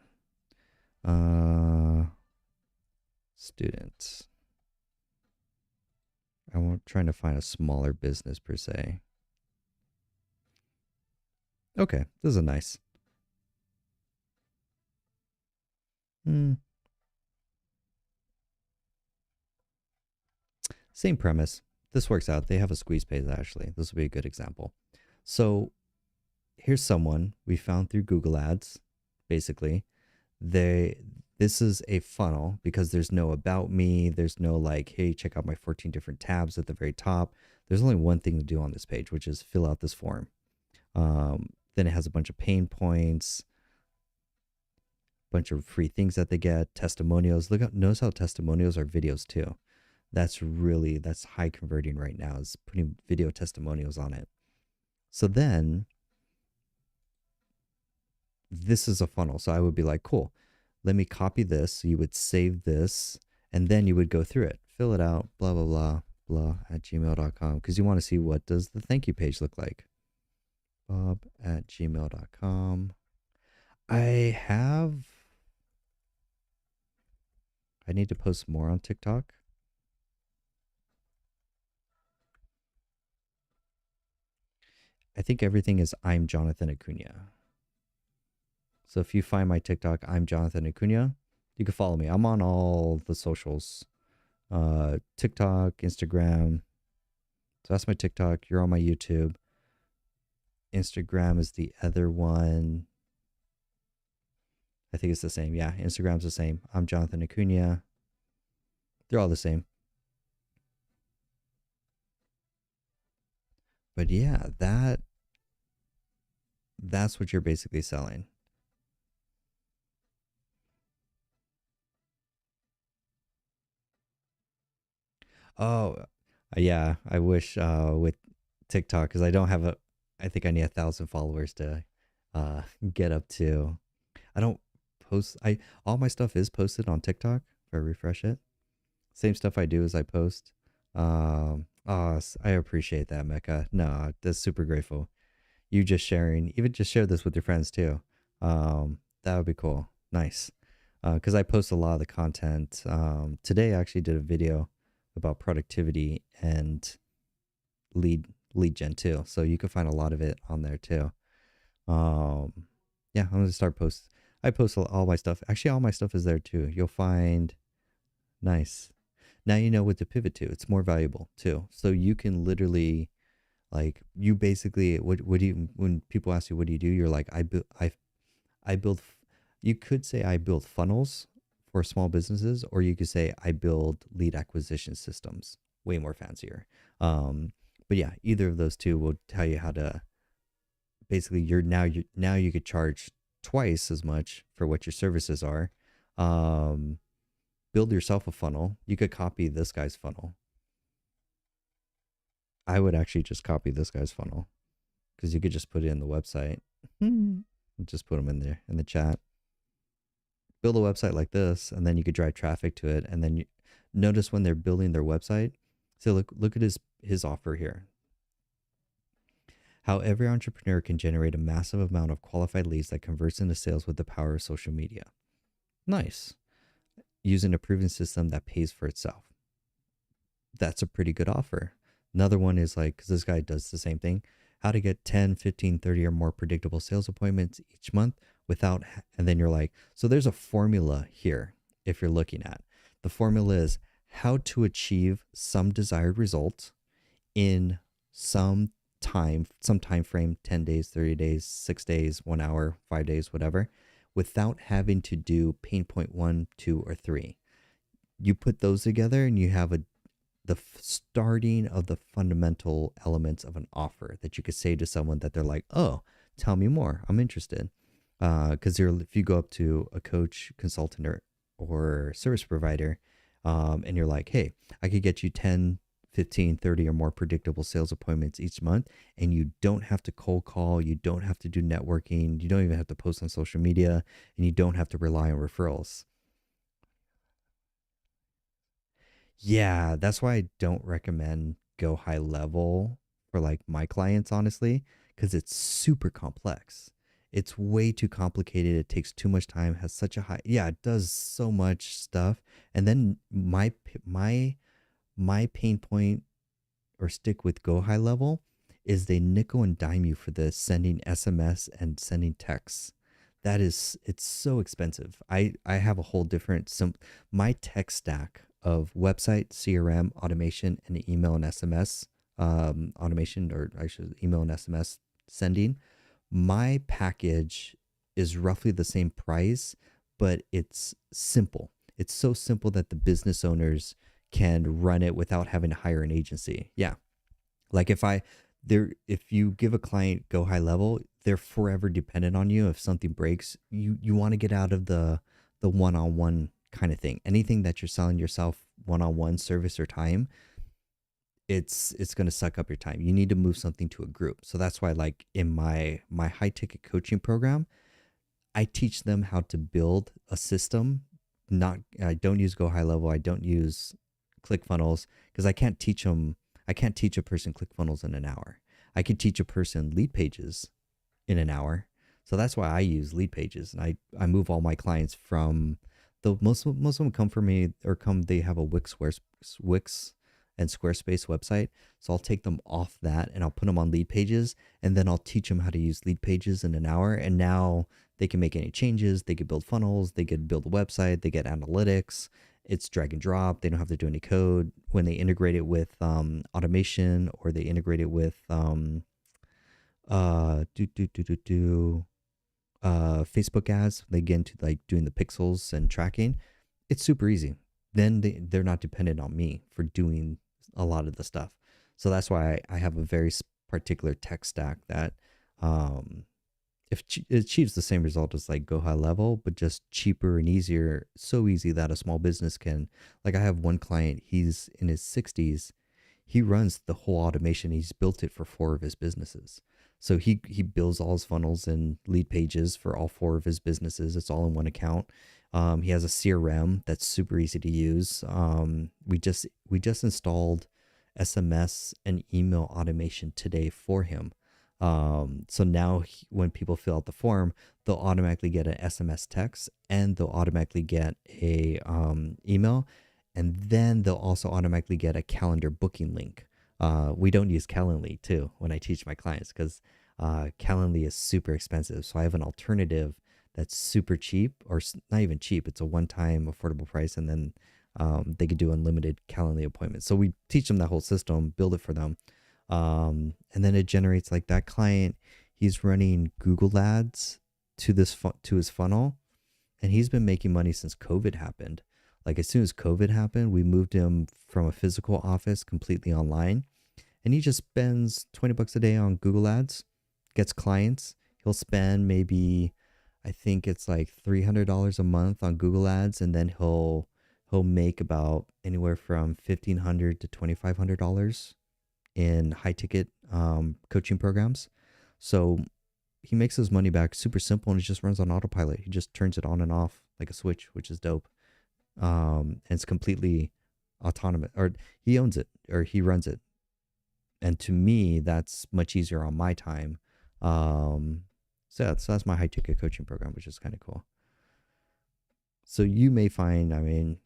Uh, Students. I'm trying to find a smaller business per se. Okay, this is a nice. Hmm. Same premise. This works out. They have a squeeze page actually. This will be a good example. So here's someone we found through Google Ads. Basically, they this is a funnel because there's no about me. There's no like, hey, check out my 14 different tabs at the very top. There's only one thing to do on this page, which is fill out this form. Then it has a bunch of pain points, bunch of free things that they get, testimonials. Look, notice how testimonials are videos too. That's high converting right now, is putting video testimonials on it. So then this is a funnel. So I would be like, cool, let me copy this. So you would save this and then you would go through it, fill it out, blah, blah, blah, blah at gmail.com. Because you want to see what does the thank you page look like. Bob at gmail.com. I need to post more on TikTok. I think everything is I'm Jonathan Acuna. So if you find my TikTok, I'm Jonathan Acuna, you can follow me. I'm on all the socials. TikTok, Instagram. So that's my TikTok. You're on my YouTube. Instagram is the other one. I think it's the same. Yeah, Instagram's the same. I'm Jonathan Acuna. They're all the same. But yeah, that's what you're basically selling. Oh, yeah. I wish with TikTok because I don't have a. I think I need 1,000 followers to uh, get up to. I don't post. I All my stuff is posted on TikTok. If I refresh it, same stuff I do as I post. I appreciate that, Mecca. No, that's super grateful. You just sharing, even just share this with your friends too. That would be cool. Nice. Because I post a lot of the content. Today I actually did a video about productivity and lead lead gen too. So you can find a lot of it on there too. Um, yeah, I'm gonna start post. I post all my stuff. Actually, all my stuff is there too. You'll find nice. Now you know what to pivot to. It's more valuable too. So you can literally like you basically what do you when people ask you what do you do? You're like I build. You could say I build funnels for small businesses, or you could say I build lead acquisition systems. Way more fancier. Um, but yeah, either of those two will tell you how to basically now you could charge twice as much for what your services are. Um, Build yourself a funnel. You could copy this guy's funnel. I would actually just copy this guy's funnel because you could just put it in the website. Just put them in there in the chat. Build a website like this, and then you could drive traffic to it. And then you notice when they're building their website. So look at his offer here. How every entrepreneur can generate a massive amount of qualified leads that converts into sales with the power of social media. Nice. Using a proven system that pays for itself. That's a pretty good offer. Another one is like, because this guy does the same thing, how to get 10, 15, 30 or more predictable sales appointments each month without, and then you're like, so there's a formula here if you're looking at. The formula is how to achieve some desired result in some time frame, 10 days, 30 days, 6 days, 1 hour, 5 days, whatever, without having to do pain point 1, 2 or 3. You put those together and you have the starting of the fundamental elements of an offer that you could say to someone that they're like, oh, tell me more, I'm interested. Because if you go up to a coach, consultant, or service provider, and you're like, hey, I could get you 10, 15, 30 or more predictable sales appointments each month, and you don't have to cold call, you don't have to do networking, you don't even have to post on social media, and you don't have to rely on referrals. Yeah, that's why I don't recommend go high level for like my clients, honestly, because it's super complex. It's way too complicated. It takes too much time, has such a high, yeah, it does so much stuff. And then my pain point or stick with Go High Level is they nickel and dime you for the sending SMS and sending texts. That is, it's so expensive. I have a whole different my tech stack of website, CRM, automation, and email and SMS automation, or I should email and SMS sending. My package is roughly the same price, but it's simple. It's so simple that the business owners can run it without having to hire an agency. Yeah. Like if you give a client Go High Level, they're forever dependent on you. If something breaks, you want to get out of the one-on-one kind of thing. Anything that you're selling yourself one-on-one service or time, it's going to suck up your time. You need to move something to a group. So that's why, like, in my high ticket coaching program, I teach them how to build a system. Not I don't use Go High Level. I don't use ClickFunnels, because I can't teach a person ClickFunnels in an hour. I could teach a person Lead Pages in an hour. So that's why I use Lead Pages, and I move all my clients from the most of them come from me, or they have a Wix and Squarespace website. So I'll take them off that and I'll put them on Lead Pages, and then I'll teach them how to use Lead Pages in an hour. And now they can make any changes. They could build funnels. They could build a website. They get analytics. It's drag and drop. They don't have to do any code. When they integrate it with automation, or they integrate it with Facebook ads, they get into like doing the pixels and tracking. It's super easy. Then they're not dependent on me for doing a lot of the stuff. So that's why I have a very particular tech stack that if it achieves the same result as like Go High Level, but just cheaper and easier. So easy that a small business can, like, I have one client, he's in his 60s. He runs the whole automation. He's built it for 4 of his businesses. So he builds all his funnels and Lead Pages for all 4 of his businesses. It's all in one account. He has a CRM that's super easy to use. We just installed SMS and email automation today for him. So now when people fill out the form, they'll automatically get an SMS text, and they'll automatically get a email, and then they'll also automatically get a calendar booking link. We don't use Calendly too when I teach my clients, because Calendly is super expensive. So I have an alternative that's super cheap, or not even cheap. It's a one-time affordable price, and then they could do unlimited Calendly appointments. So we teach them that whole system, build it for them. And then it generates, like, that client, he's running Google ads to his funnel, and he's been making money since COVID happened. Like, as soon as COVID happened, we moved him from a physical office completely online, and he just spends $20 a day on Google ads, gets clients. He'll spend maybe, I think it's like $300 a month on Google ads, and then he'll make about anywhere from $1,500 to $2,500 in high ticket coaching programs. So he makes his money back super simple, and it just runs on autopilot. He just turns it on and off like a switch, which is dope. And it's completely autonomous, or he owns it, or he runs it. And to me, that's much easier on my time. So that's my high ticket coaching program, which is kind of cool. So you may find, I mean,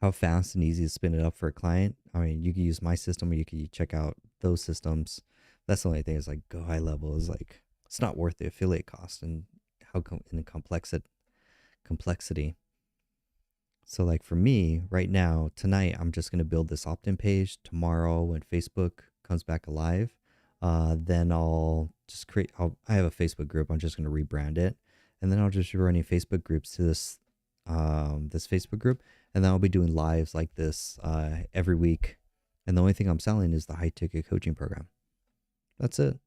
how fast and easy to spin it up for a client. I mean, you can use my system, or you can check out those systems. That's the only thing, is like Go High Level is like, it's not worth the affiliate cost and in the complexity. So like for me right now, tonight, I'm just going to build this opt-in page. Tomorrow, when Facebook comes back alive, then I'll just I have a Facebook group. I'm just going to rebrand it. And then I'll just be running Facebook groups to this Facebook group. And then I'll be doing lives like this every week. And the only thing I'm selling is the high ticket coaching program. That's it.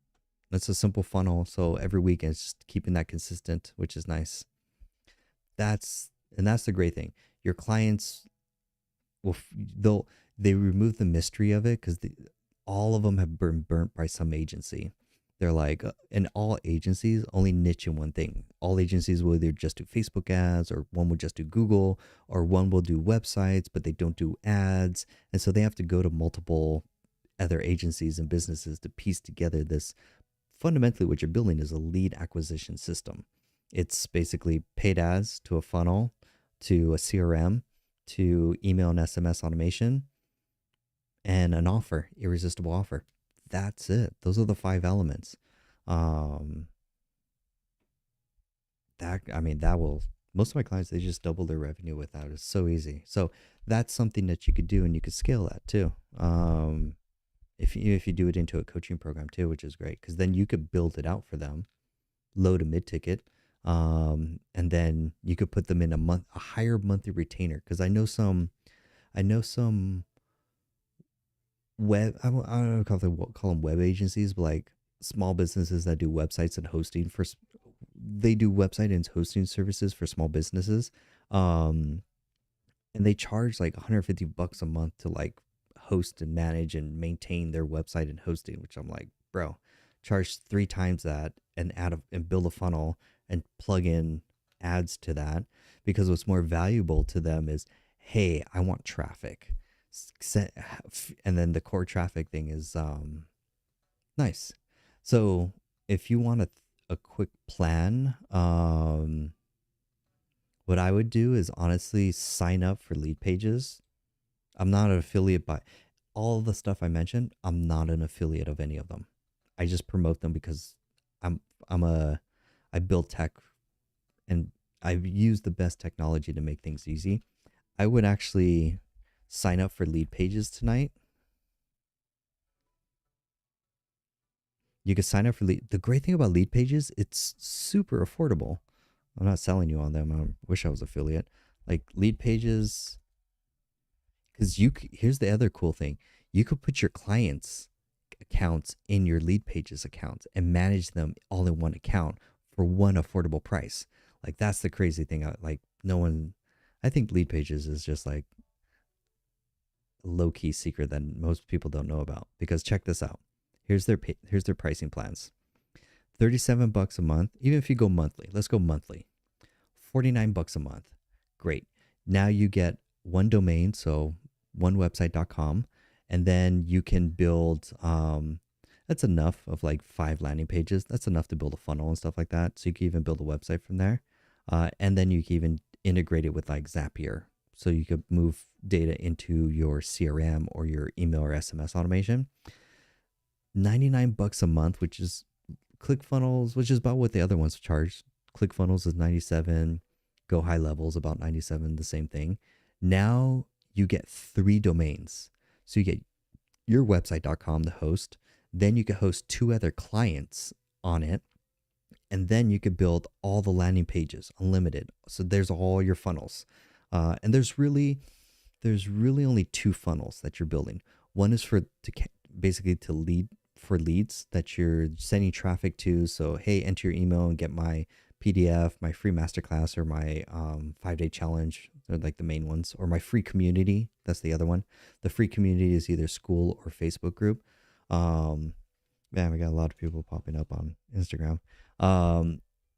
That's a simple funnel. So every week it's just keeping that consistent, which is nice. That's the great thing. Your clients they remove the mystery of it, because all of them have been burnt by some agency. They're like, and all agencies only niche in one thing. All agencies will either just do Facebook ads, or one will just do Google, or one will do websites, but they don't do ads. And so they have to go to multiple other agencies and businesses to piece together this. Fundamentally, what you're building is a lead acquisition system. It's basically paid ads to a funnel, to a CRM, to email and SMS automation, and an offer, irresistible offer. That's it. Those are the five elements. Um, that I mean, that will most of my clients, they just double their revenue with that. It's so easy. So that's something that you could do, and you could scale that too. If you do it into a coaching program too, which is great, because then you could build it out for them, low to mid ticket, and then you could put them in a higher monthly retainer. Because I know some web, I don't know call them web agencies, but like small businesses that do websites and hosting for, they do website and hosting services for small businesses. Um, and they charge like 150 bucks a month to like host and manage and maintain their website and hosting, which I'm like, bro, charge three times that and and build a funnel and plug in ads to that, because what's more valuable to them is, hey, I want traffic. And then the core traffic thing is nice. So if you want a quick plan, what I would do is honestly sign up for Lead Pages. I'm not an affiliate by all the stuff I mentioned. I'm not an affiliate of any of them. I just promote them because I'm I'm a I build tech, and I've used the best technology to make things easy. I would actually sign up for Lead Pages tonight. You could sign up for the great thing about Lead Pages, it's super affordable. I'm not selling you on them. I wish I was affiliate. Like Lead Pages, because here's the other cool thing. You could put your clients' accounts in your Lead Pages accounts and manage them all in one account for one affordable price. Like that's the crazy thing. Like no one, I think Lead Pages is just like a low key secret that most people don't know about. Because check this out. Here's their pricing plans. 37 bucks a month. Even if you go monthly, let's go monthly. 49 bucks a month. Great. Now you get one domain, so onewebsite.com, and then you can build that's enough of like 5 landing pages. That's enough to build a funnel and stuff like that. So you can even build a website from there. And then you can even integrate it with like Zapier. So you could move data into your CRM or your email or SMS automation. 99 bucks a month, which is ClickFunnels, which is about what the other ones charge. ClickFunnels is 97, Go High Levels about 97, the same thing. Now you get 3 domains. So you get your website.com to host, then you can host 2 other clients on it, and then you could build all the landing pages unlimited. So there's all your funnels. And there's really only 2 funnels that you're building. One is basically to lead for leads that you're sending traffic to. So, hey, enter your email and get my PDF, my free masterclass, or my 5-day challenge. They're like the main ones, or my free community. That's the other one. The free community is either school or Facebook group. Man, we got a lot of people popping up on Instagram.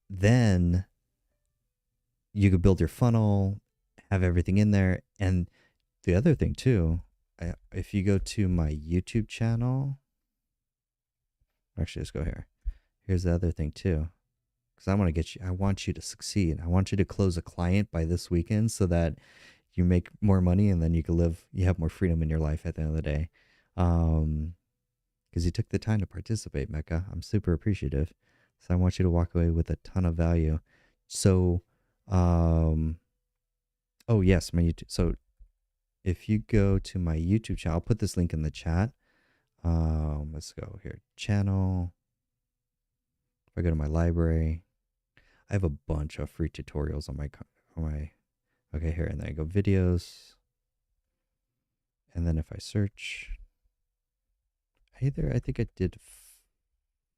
Then you could build your funnel, have everything in there. And the other thing too, if you go to my YouTube channel, actually, let's go here. Here's the other thing too, because I want you to succeed. I want you to close a client by this weekend so that you make more money and then you have more freedom in your life at the end of the day. Because you took the time to participate, Mecca. I'm super appreciative. So I want you to walk away with a ton of value. So, oh yes, my YouTube. So if you go to my YouTube channel, I'll put this link in the chat. Let's go here. Channel. If I go to my library, I have a bunch of free tutorials on my okay, here, and then I go videos. And then if I search, I think I did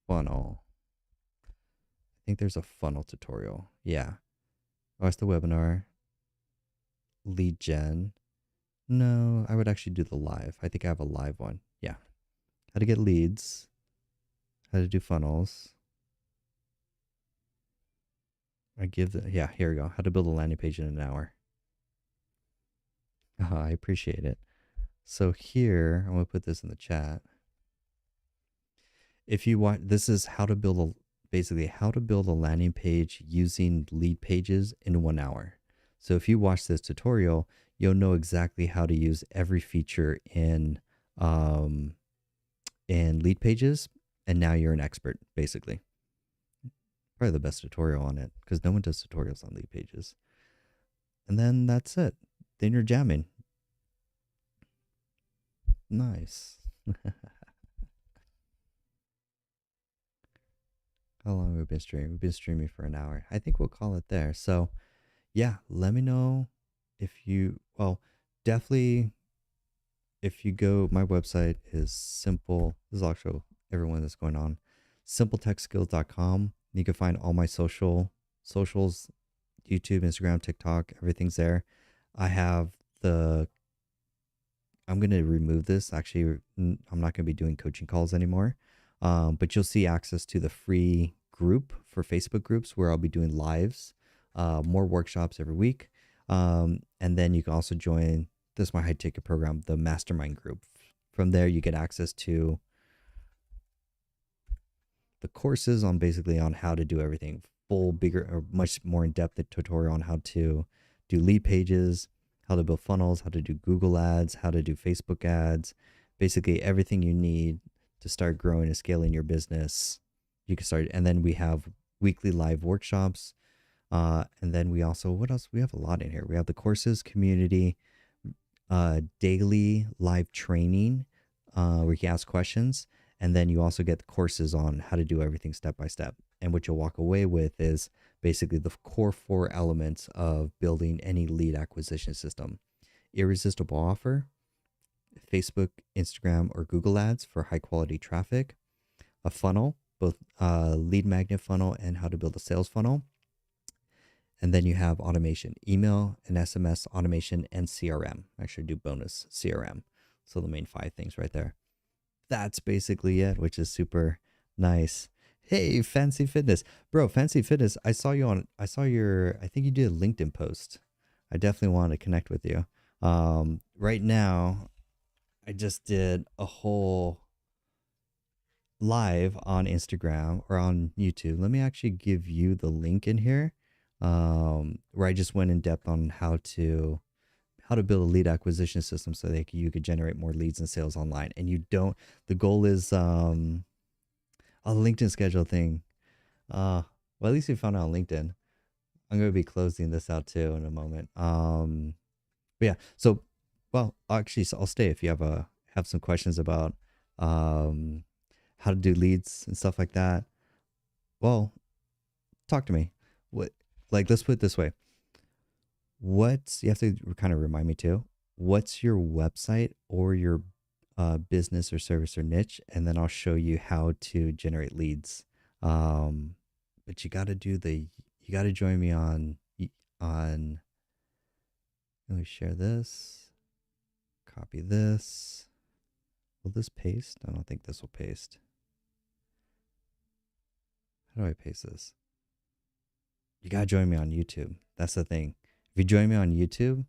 funnel. I think there's a funnel tutorial. Yeah. Oh, it's the webinar. Lead gen. No, I would actually do the live. I think I have a live one. Yeah. How to get leads. How to do funnels. Yeah, here we go. How to build a landing page in an hour. I appreciate it. So here, I'm going to put this in the chat. if you want, this is how to build basically how to build a landing page using lead pages in 1 hour. So if you watch this tutorial, you'll know exactly how to use every feature um, in lead pages. And now you're an expert, basically. Probably the best tutorial on it because no one does tutorials on lead pages. And then that's it. Then you're jamming. Nice. How long have we been streaming? We've been streaming for an hour. I think we'll call it there. So, yeah, let me know if you, well, definitely if you go, my website is simple. This is also everyone that's going on. Simpletechskills.com. You can find all my socials, YouTube, Instagram, TikTok, everything's there. I have I'm going to remove this. Actually, I'm not going to be doing coaching calls anymore. But you'll see access to the free group for Facebook groups where I'll be doing lives, more workshops every week. And then you can also join, this is my high ticket program, the mastermind group. From there, you get access to the courses on basically on how to do everything, full, bigger, or much more in-depth tutorial on how to do lead pages, how to build funnels, how to do Google ads, how to do Facebook ads, basically everything you need to start growing and scaling your business. You can start, and then we have weekly live workshops. And then we also, what else? We have a lot in here. We have the courses, community, daily live training, where you can ask questions. And then you also get the courses on how to do everything step by step. And what you'll walk away with is basically the core 4 elements of building any lead acquisition system: irresistible offer, Facebook, Instagram, or Google ads for high quality traffic, a funnel, both lead magnet funnel and how to build a sales funnel. And then you have automation, email and SMS automation, and CRM. Actually, do bonus CRM. So the main 5 things right there. That's basically it, which is super nice. Hey, Fancy Fitness. Bro, Fancy Fitness, I think you did a LinkedIn post. I definitely want to connect with you. Right now, I just did a whole live on Instagram or on YouTube. Let me actually give you the link in here, where I just went in depth on how to build a lead acquisition system so that you could generate more leads and sales online. And the goal is a LinkedIn schedule thing. Well, at least you found out on LinkedIn. I'm going to be closing this out too in a moment. But yeah, so, well, actually, so I'll stay if you have some questions about how to do leads and stuff like that. Well, talk to me. Let's put it this way. You have to kind of remind me too, what's your website or your business or service or niche? And then I'll show you how to generate leads. But you got to join me on, let me share this, copy this. Will this paste? I don't think this will paste. How do I paste this? You got to join me on YouTube. That's the thing. If you join me on YouTube,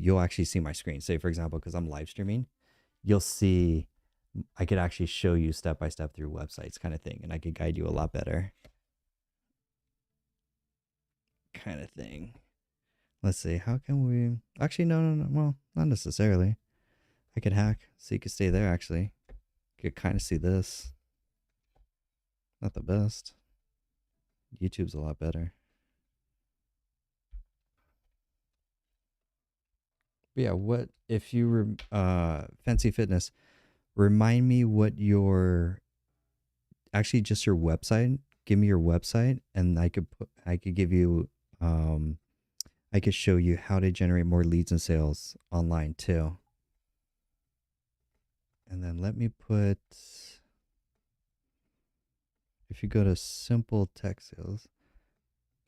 you'll actually see my screen. Say, for example, because I'm live streaming, you'll see, I could actually show you step by step through websites kind of thing. And I could guide you a lot better kind of thing. Let's see. How can we, actually, no. Well, not necessarily. I could hack so you could stay there actually. You could kind of see this. Not the best. YouTube's a lot better. But yeah, what if you Fancy Fitness, remind me what just your website. Give me your website and I could give you I could show you how to generate more leads and sales online too. And then let me put, if you go to Simple Tech Sales.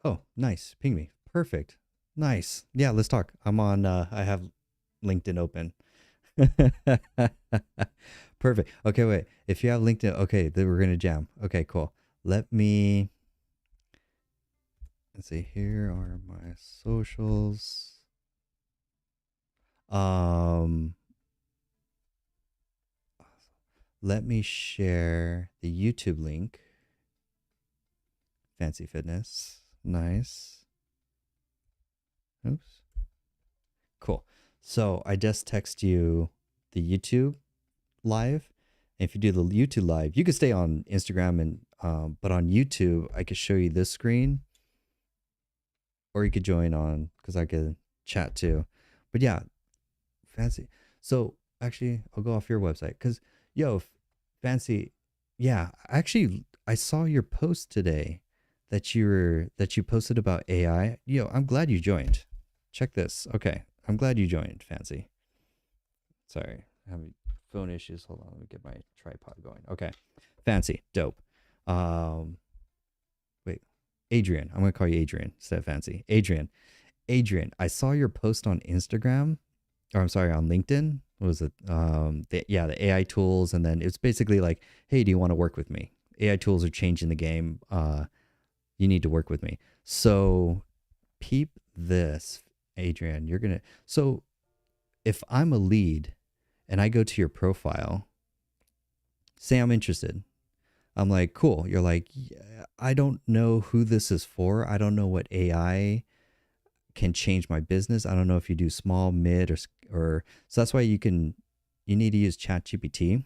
Oh, nice. Ping me. Perfect. Nice. Yeah, let's talk. I'm on, I have LinkedIn open. Perfect. Okay, wait. If you have LinkedIn, okay, then we're going to jam. Okay, cool. Let's see. Here are my socials. Let me share the YouTube link. Fancy Fitness. Nice. Oops. Cool. So I just text you the YouTube live. And if you do the YouTube live, you can stay on Instagram and but on YouTube, I could show you this screen, or you could join on because I could chat too. But yeah, fancy. So actually, I'll go off your website because yo, fancy. Yeah, actually, I saw your post today that you posted about AI. Yo, I'm glad you joined. Check this. Okay, I'm glad you joined, fancy. Sorry, I'm having phone issues. Hold on, let me get my tripod going. Okay, fancy, dope. Um, wait, Adrian. I'm gonna call you Adrian instead of fancy. Adrian, I saw your post on Instagram, or I'm sorry, on LinkedIn. What was it? The AI tools, and then it's basically like, hey, do you want to work with me? AI tools are changing the game. You need to work with me. So, peep this, Adrian. You're gonna. So, if I'm a lead, and I go to your profile, say I'm interested. I'm like, cool. You're like, yeah, I don't know who this is for. I don't know what AI can change my business. I don't know if you do small, mid, or so that's why you need to use ChatGPT.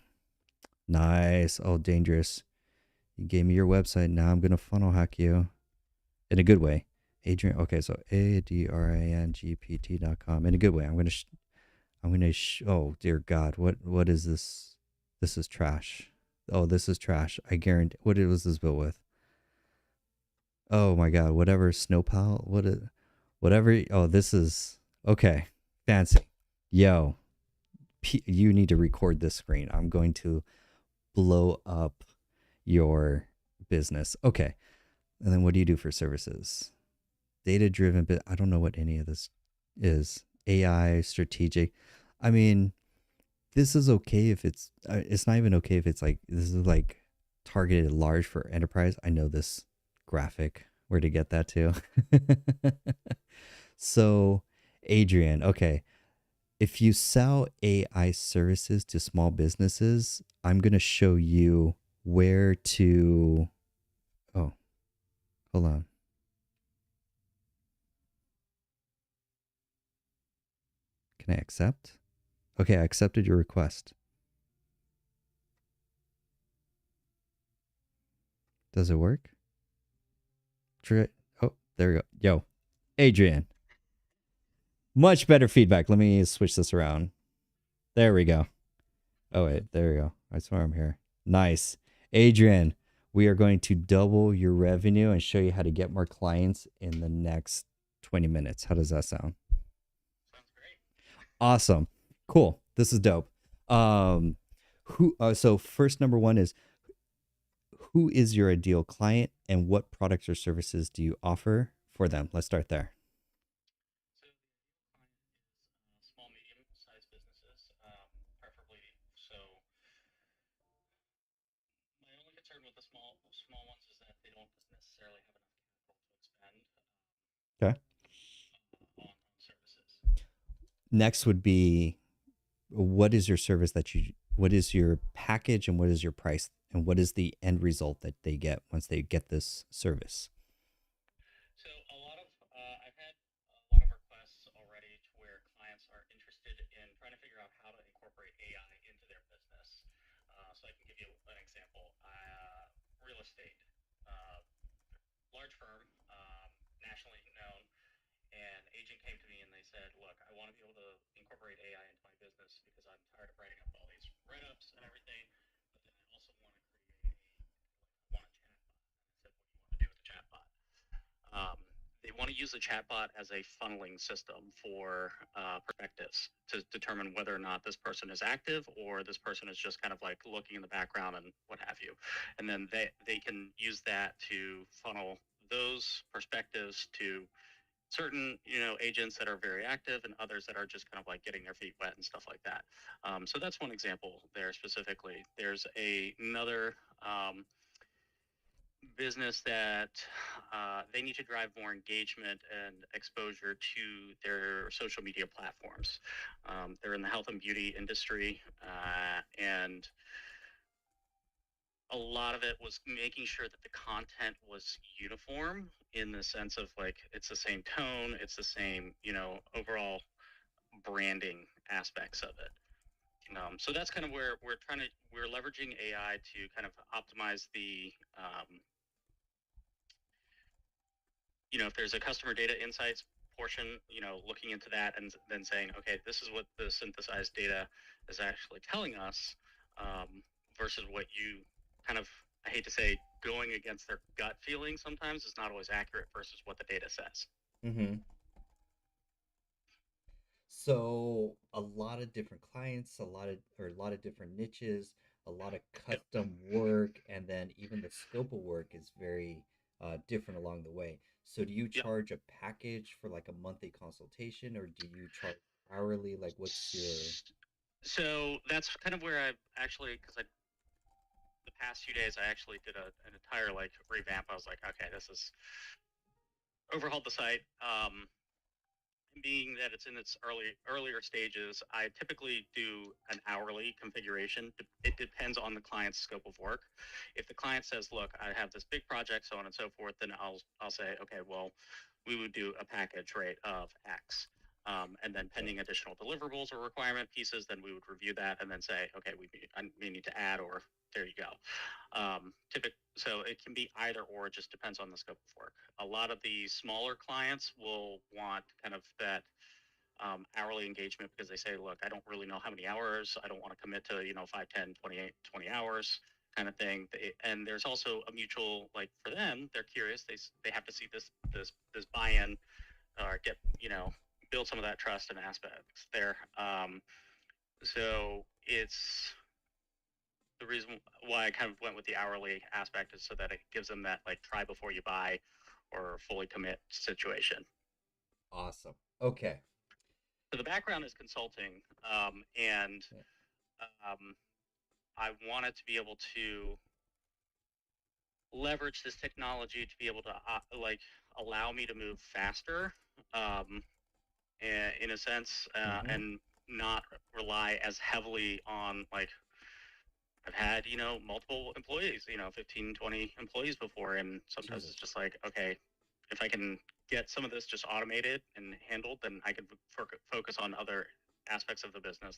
Nice. Oh, dangerous. You gave me your website. Now I'm gonna funnel hack you in a good way. Adrian. Okay, so ADRANGPT.com in a good way. Oh dear God, what is this? This is trash. Oh, this is trash. I guarantee. What was this built with? Oh my God, whatever Snowpal. Whatever. Oh, this is okay. Fancy. Yo, you need to record this screen. I'm going to blow up your business. Okay. And then what do you do for services? Data driven, but I don't know what any of this is. AI, strategic. I mean, this is okay if it's not even okay if it's like, this is like targeted large for enterprise. I know this graphic, where to get that to. So, Adrian, okay. If you sell AI services to small businesses, I'm going to show you where to. Oh, hold on. Can I accept? Okay, I accepted your request. Does it work? Oh, there we go. Yo, Adrian, much better feedback. Let me switch this around. There we go. Oh, wait, there we go. I swear I'm here. Nice. Adrian, we are going to double your revenue and show you how to get more clients in the next 20 minutes. How does that sound? Awesome. Cool. This is dope. So first number one is, who is your ideal client and what products or services do you offer for them? Let's start there. Okay. Next would be, what is your service that you what is your package and what is your price and what is the end result that they get once they get this service? a lot of it was making sure that the content was uniform in the sense of like it's the same tone, it's the same, overall branding aspects of it. So that's kind of where we're leveraging AI to kind of optimize the if there's a customer data insights portion, looking into that and then saying, okay, this is what the synthesized data is actually telling us, versus what you kind of, I hate to say, going against their gut feeling sometimes is not always accurate versus what the data says. Mm-hmm. So a lot of different clients, a lot of different niches, a lot of Yep. custom work, and then even the scope of work is very different along the way. So do you Yep. charge a package for like a monthly consultation, or do you charge hourly? Like, what's your? So that's kind of where I actually, because the past few days I actually did an entire like revamp. I was like, okay, this is overhauled the site. Being that it's in its earlier stages, I typically do an hourly configuration. It depends on the client's scope of work. If the client says, "Look, I have this big project, so on and so forth," then I'll say, "Okay, well, we would do a package rate of X." And then Okay. pending additional deliverables or requirement pieces, then we would review that and then say, okay, we need to add, or there you go. So it can be either or, it just depends on the scope of work. A lot of the smaller clients will want kind of that hourly engagement because they say, look, I don't really know how many hours. I don't want to commit to, 5, 10, 28, 20 hours kind of thing. And there's also a mutual, like for them, they're curious. They have to see this buy-in or get, build some of that trust and aspects there. So it's the reason why I kind of went with the hourly aspect is so that it gives them that like try before you buy or fully commit situation. Awesome. Okay. So the background is consulting, and Yeah. um, I wanted to be able to leverage this technology to be able to like allow me to move faster, um, in a sense, Mm-hmm. and not rely as heavily on like I've had, multiple employees, 15, 20 employees before. And sometimes it's Jesus. just like, okay, if I can get some of this just automated and handled, then I can focus on other aspects of the business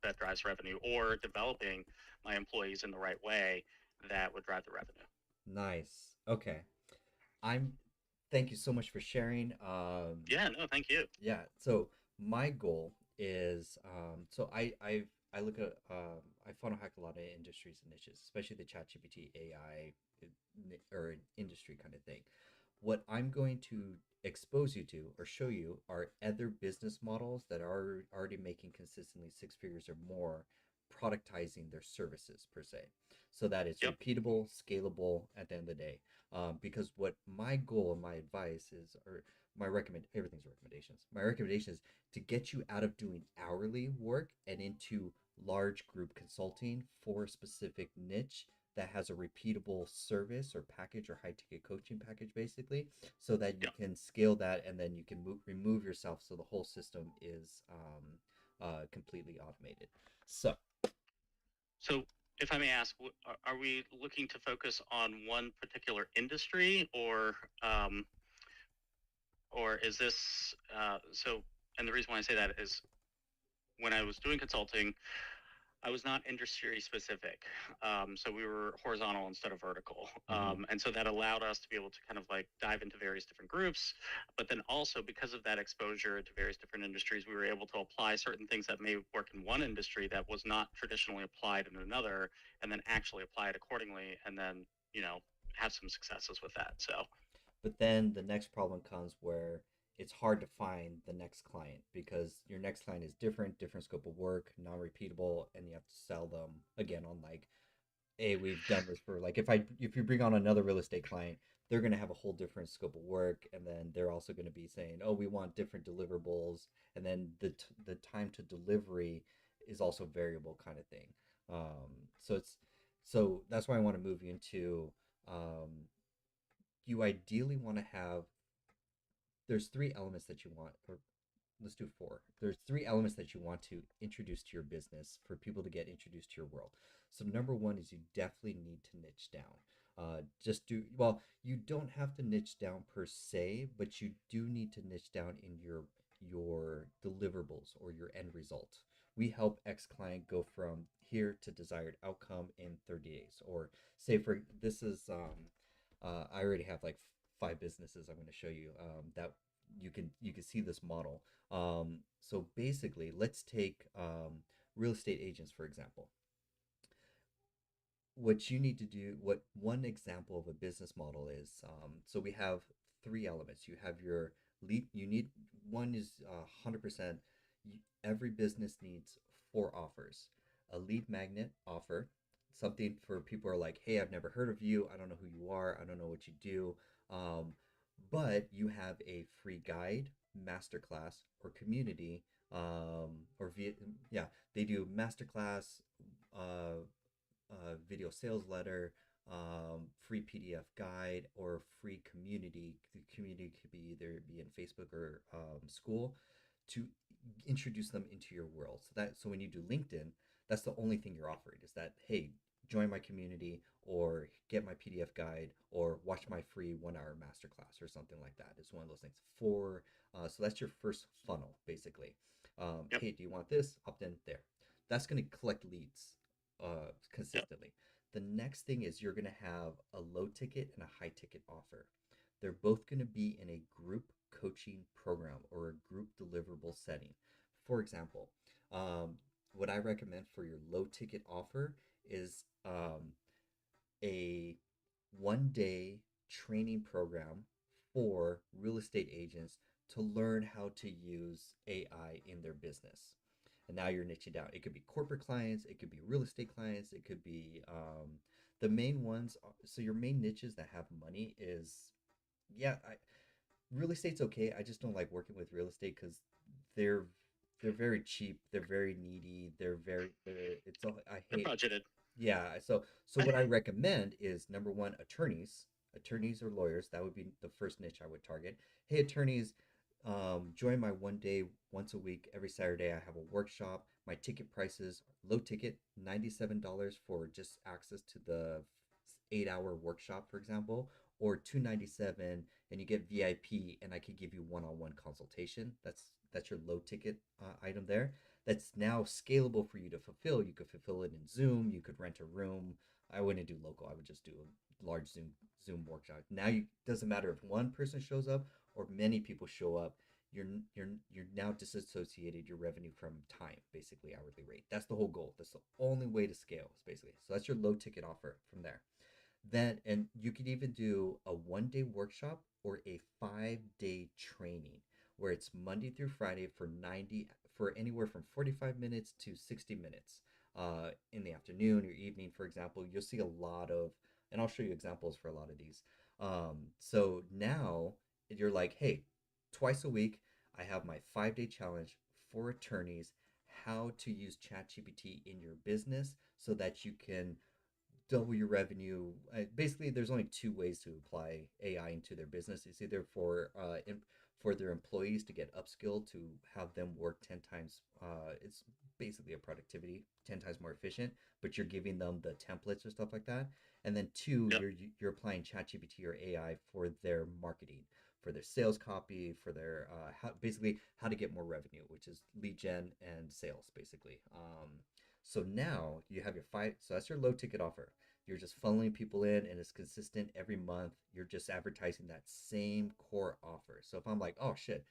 that drives revenue or developing my employees in the right way that would drive the revenue. Nice. Okay. I'm Thank you so much for sharing. Yeah, no, thank you. Yeah, so my goal is so I look at I funnel hack a lot of industries and niches, especially the ChatGPT AI or industry kind of thing. What I'm going to expose you to or show you are other business models that are already making consistently six figures or more productizing their services per se, so that it's Yep. repeatable, scalable at the end of the day. Because what my goal and my advice is, or my recommend everything's recommendations. My recommendation is to get you out of doing hourly work and into large group consulting for a specific niche that has a repeatable service or package or high ticket coaching package basically, so that you Yep. can scale that and then you can remove yourself so the whole system is completely automated. So So if I may ask, are we looking to focus on one particular industry or is this, so, and the reason why I say that is when I was doing consulting, I was not industry specific. So we were horizontal instead of vertical. mhm. And so that allowed us to be able to kind of like dive into various different groups. But then also because of that exposure to various different industries, we were able to apply certain things that may work in one industry that was not traditionally applied in another, and then actually apply it accordingly. And then, have some successes with that. So, But then the next problem comes where it's hard to find the next client because your next client is different scope of work, non-repeatable, and you have to sell them again on like, hey, we've done this for like if you bring on another real estate client, they're gonna have a whole different scope of work, and then they're also gonna be saying, oh, we want different deliverables, and then the time to delivery is also variable kind of thing. So it's so that's why I want to move you into um, you ideally want to have there's three elements that you want or let's do four. There's three elements that you want to introduce to your business for people to get introduced to your world. So number one is you definitely need to niche down. Just do well. You don't have to niche down per se, but you do need to niche down in your deliverables or your end result. We help X client go from here to desired outcome in 30 days. Or say for this is I already have like five businesses I'm going to show you that you can see this model. So basically, let's take real estate agents for example. What you need to do, what one example of a business model is, so we have three elements. You have your lead. You need one is 100%. Every business needs four offers: a lead magnet offer, something for people who are like, hey, I've never heard of you. I don't know who you are. I don't know what you do. Um, but you have a free guide, masterclass, or community, or via, yeah, they do masterclass, uh, video sales letter, free PDF guide, or free community. The community could be either be in Facebook or school to introduce them into your world. So when you do LinkedIn, that's the only thing you're offering is that, hey, join my community or get my PDF guide or watch my free 1 hour masterclass or something like that. It's one of those things. So that's your first funnel basically. Yep. Hey, do you want this? Opt in there. That's going to collect leads Yep. consistently. The next thing is you're going to have a low ticket and a high ticket offer. They're both going to be in a group coaching program or a group deliverable setting. For example, what I recommend for your low ticket offer is a 1 day training program for real estate agents to learn how to use AI in their business. And now you're niching down. It could be corporate clients, it could be real estate clients, it could be the main ones. So your main niches that have money is, yeah, real estate's okay. I just don't like working with real estate because they're they're very cheap. They're very needy. It's all I They're hate. budgeted. Yeah. So what I recommend is number one, attorneys. Attorneys or lawyers. That would be the first niche I would target. Hey, attorneys, join my 1 day, once a week, every Saturday. I have a workshop. My ticket prices low ticket, $97 for just access to the 8 hour workshop, for example, or $297 and you get VIP and I could give you one-on-one consultation. That's your low ticket item there. That's now scalable for you to fulfill. You could fulfill it in Zoom. You could rent a room. I wouldn't do local. I would just do a large Zoom workshop. Now you doesn't matter if one person shows up or many people show up. You're now disassociated your revenue from time, basically hourly rate. That's the whole goal. That's the only way to scale, basically. So that's your low ticket offer from there. Then, and you could even do a 1 day workshop or a 5 day training where it's Monday through Friday for anywhere from 45 minutes to 60 minutes in the afternoon or evening, for example. You'll see a lot of, and I'll show you examples for a lot of these. So now you're like, hey, twice a week, I have my 5 day challenge for attorneys how to use ChatGPT in your business so that you can double your revenue. Basically, there's only two ways to apply AI into their business. It's either for their employees to get upskilled to have them work 10 times. It's basically a productivity 10 times more efficient, but you're giving them the templates or stuff like that. And then two, Yep. you're applying ChatGPT or AI for their marketing, for their sales copy, for their basically how to get more revenue, which is lead gen and sales, basically. So now you have your five. So that's your low ticket offer. You're just funneling people in and it's consistent every month. You're just advertising that same core offer. So if I'm like, oh shit,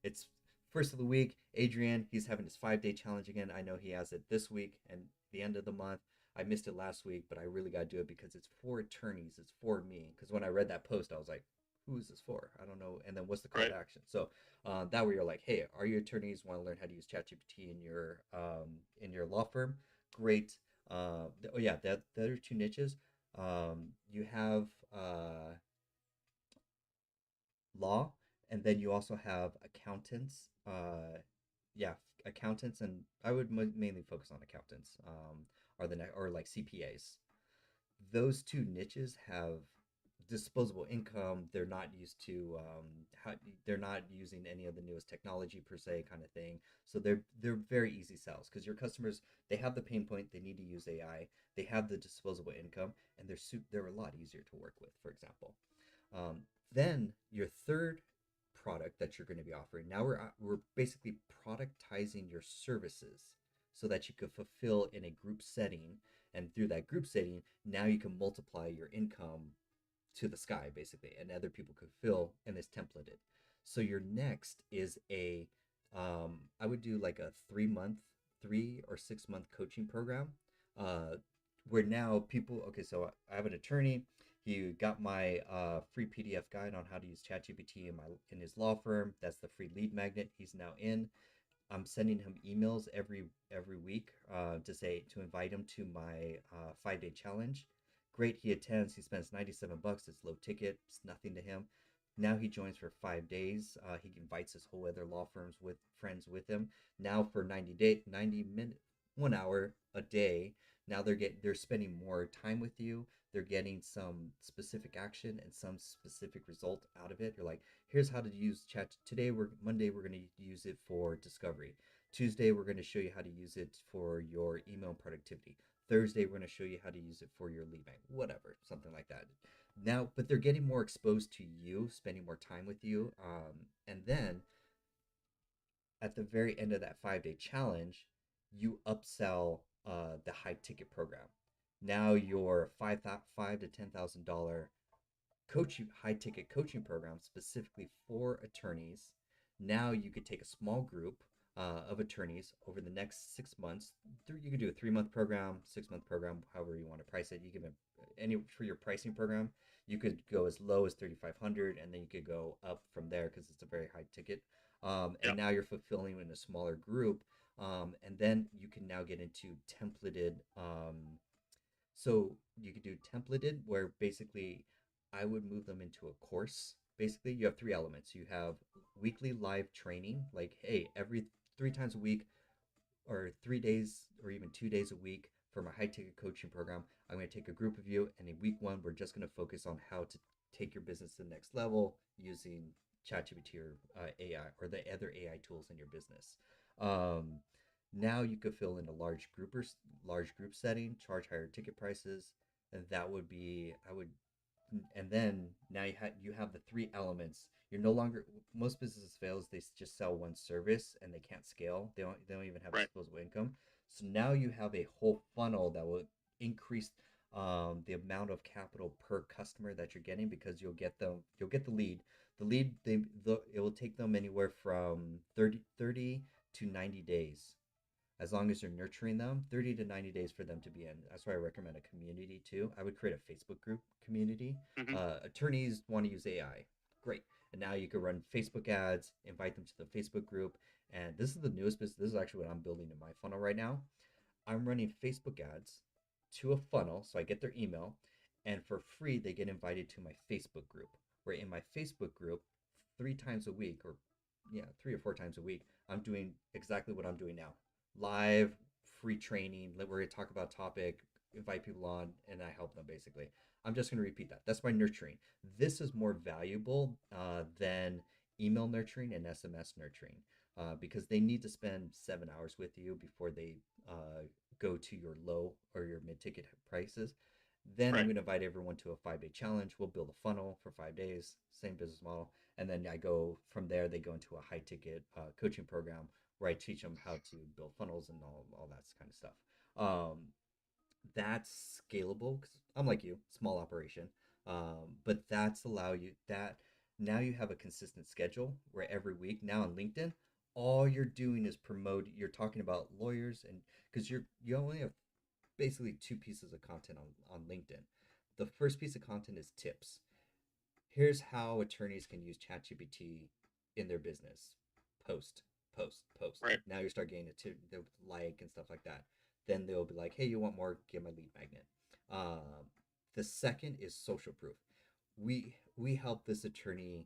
it's first of the week, Adrian, he's having his 5 day challenge again. I know he has it this week and the end of the month. I missed it last week, but I really got to do it because it's for attorneys. It's for me. Because when I read that post, I was like, who is this for? I don't know. And then what's the call Right. to action? So that way you're like, hey, are you attorneys want to learn how to use ChatGPT in your law firm? Great. Oh yeah, the other two niches. You have law, and then you also have accountants. Yeah, accountants, and I would mainly focus on accountants. Or like CPAs. Those two niches have disposable income. They're not used to they're not using any of the newest technology per se, kind of thing. So they're very easy sells because your customers, they have the pain point, they need to use AI, they have the disposable income, and they're a lot easier to work with, for example. Then your third product that you're going to be offering, now we're basically productizing your services so that you could fulfill in a group setting, and through that group setting, now you can multiply your income to the sky basically, and other people could fill, and it's templated. So your next is a I would do like a 3 or 6 month coaching program, uh where now people, okay, so I have an attorney. He got my free PDF guide on how to use ChatGPT in his law firm. That's the free lead magnet he's now in. I'm sending him emails every week to invite him to my 5 day challenge. Great, he attends. He spends $97. It's low ticket. It's nothing to him. Now he joins for 5 days. He invites his whole other law firms with friends with him. Now for 90 minutes, 1 hour a day. Now they're spending more time with you. They're getting some specific action and some specific result out of it. You're like, here's how to use chat today. Monday we're going to use it for discovery. Tuesday we're going to show you how to use it for your email productivity. Thursday we're going to show you how to use it for your lead bank, whatever, something like that. Now, but they're getting more exposed to you, spending more time with you, and then at the very end of that 5 day challenge, you upsell the high ticket program. Now your five to $10,000 coaching high ticket coaching program specifically for attorneys. Now you could take a small group of attorneys over the next 6 months. You could do a 3 month program, 6 month program, however you want to price it. You can any for your pricing program. You could go as low as 3,500, and then you could go up from there because it's a very high ticket. And Yep. now you're fulfilling in a smaller group, and then you can now get into templated. So you could do templated, where basically I would move them into a course. Basically, you have three elements. You have weekly live training, like, hey, every 3 times a week, or 3 days, or even 2 days a week for my high ticket coaching program. I'm going to take a group of you, and in week one, we're just going to focus on how to take your business to the next level using ChatGPT or AI or the other AI tools in your business. Um, Now you could fill in a large group setting, charge higher ticket prices, and that would be I would and then now you have the three elements. You're no longer, most businesses fails, they just sell one service and they can't scale. They don't even have Right. disposable income. So now you have a whole funnel that will increase the amount of capital per customer that you're getting, because you'll get the lead. It will take them anywhere from 30 to 90 days, as long as you're nurturing them, 30 to 90 days for them to be in. That's why I recommend a community too. I would create a Facebook group community. Hmm. Attorneys want to use AI. Great. And now you can run Facebook ads, invite them to the Facebook group. And this is the newest business. This is actually what I'm building in my funnel right now. I'm running Facebook ads to a funnel. So I get their email, and for free, they get invited to my Facebook group. Where in my Facebook group, 3 times a week, or yeah, 3 or 4 times a week, I'm doing exactly what I'm doing now: live free training. We're going to talk about topic, invite people on, and I help them basically. I'm just going to repeat that. That's my nurturing. This is more valuable than email nurturing and SMS nurturing, because they need to spend 7 hours with you before they go to your low or your mid ticket prices. Then I'm Right. going to invite everyone to a 5 day challenge. We'll build a funnel for 5 days, same business model. And then I go from there, they go into a high ticket coaching program where I teach them how to build funnels and all that kind of stuff. That's scalable because I'm like you, small operation. But that's allow you that now you have a consistent schedule where every week now on LinkedIn, all you're doing is promote. You're talking about lawyers, and because you only have basically two pieces of content on LinkedIn. The first piece of content is tips. Here's how attorneys can use ChatGPT in their business. Post, post. Right. Now you start getting it to the like and stuff like that. Then they'll be like, hey, you want more? Get my lead magnet. The second is social proof. We help this attorney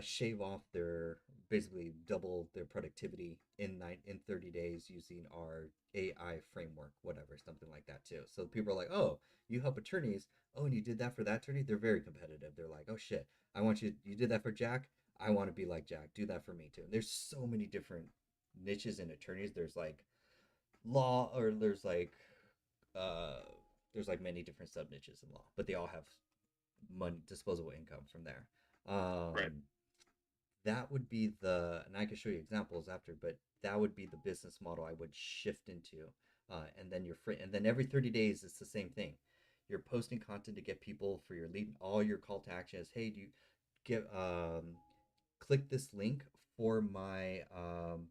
shave off their basically double their productivity in 30 days using our AI framework, whatever, something like that too. So people are like, "Oh, you help attorneys. Oh, and you did that for that attorney." They're very competitive. They're like, "Oh shit, I want you. You did that for Jack. I want to be like Jack. Do that for me too." And there's so many different niches in attorneys. There's like law, or uh, there's like many different sub niches in law, but they all have money, disposable income from there. Right. That would be the, and I can show you examples after, but that would be the business model I would shift into. And then and then every 30 days it's the same thing. You're posting content to get people for your lead. All your call to action is, hey, do you give click this link for my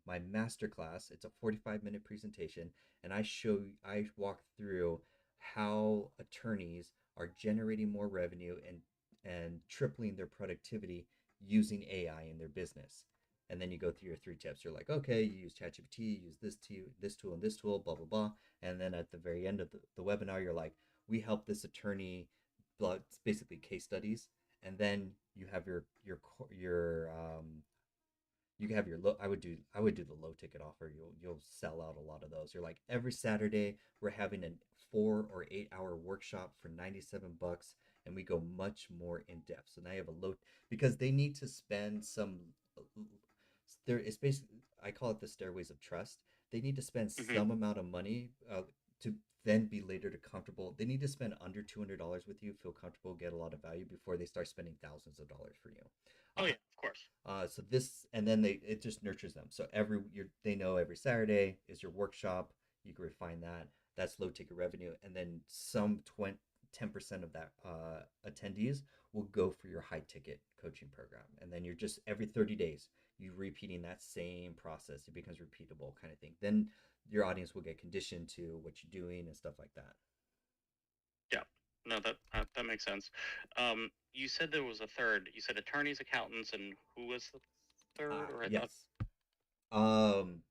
masterclass. It's a 45-minute presentation, and I walk through how attorneys are generating more revenue and tripling their productivity using AI in their business. And then you go through your 3 tips. You're like, okay, you use ChatGPT, you use this tool, and this tool, blah blah blah. And then at the very end of the webinar, you're like, we help this attorney, it's basically case studies. And then you have your you have your low. I would do the low ticket offer. You'll sell out a lot of those. You're like, every Saturday we're having a 4 or 8 hour workshop for $97, and we go much more in depth. So now you have a low, because they need to spend some. There is basically, I call it the stairways of trust. They need to spend Hmm. some amount of money to then be later to comfortable. They need to spend under $200 with you, feel comfortable, get a lot of value before they start spending thousands of dollars for you. Oh Uh, yeah, of course. so this, and then it just nurtures them. So they know every Saturday is your workshop. You can refine that. That's low ticket revenue, and then some 10% of that attendees will go for your high ticket coaching program, and then you're just every 30 days you repeating that same process. It becomes repeatable kind of thing. Then your audience will get conditioned to what you're doing and stuff like that. Yeah. No, that makes sense. You said there was a third. You said attorneys, accountants, and who was the third? Or I thought. Yes. Um,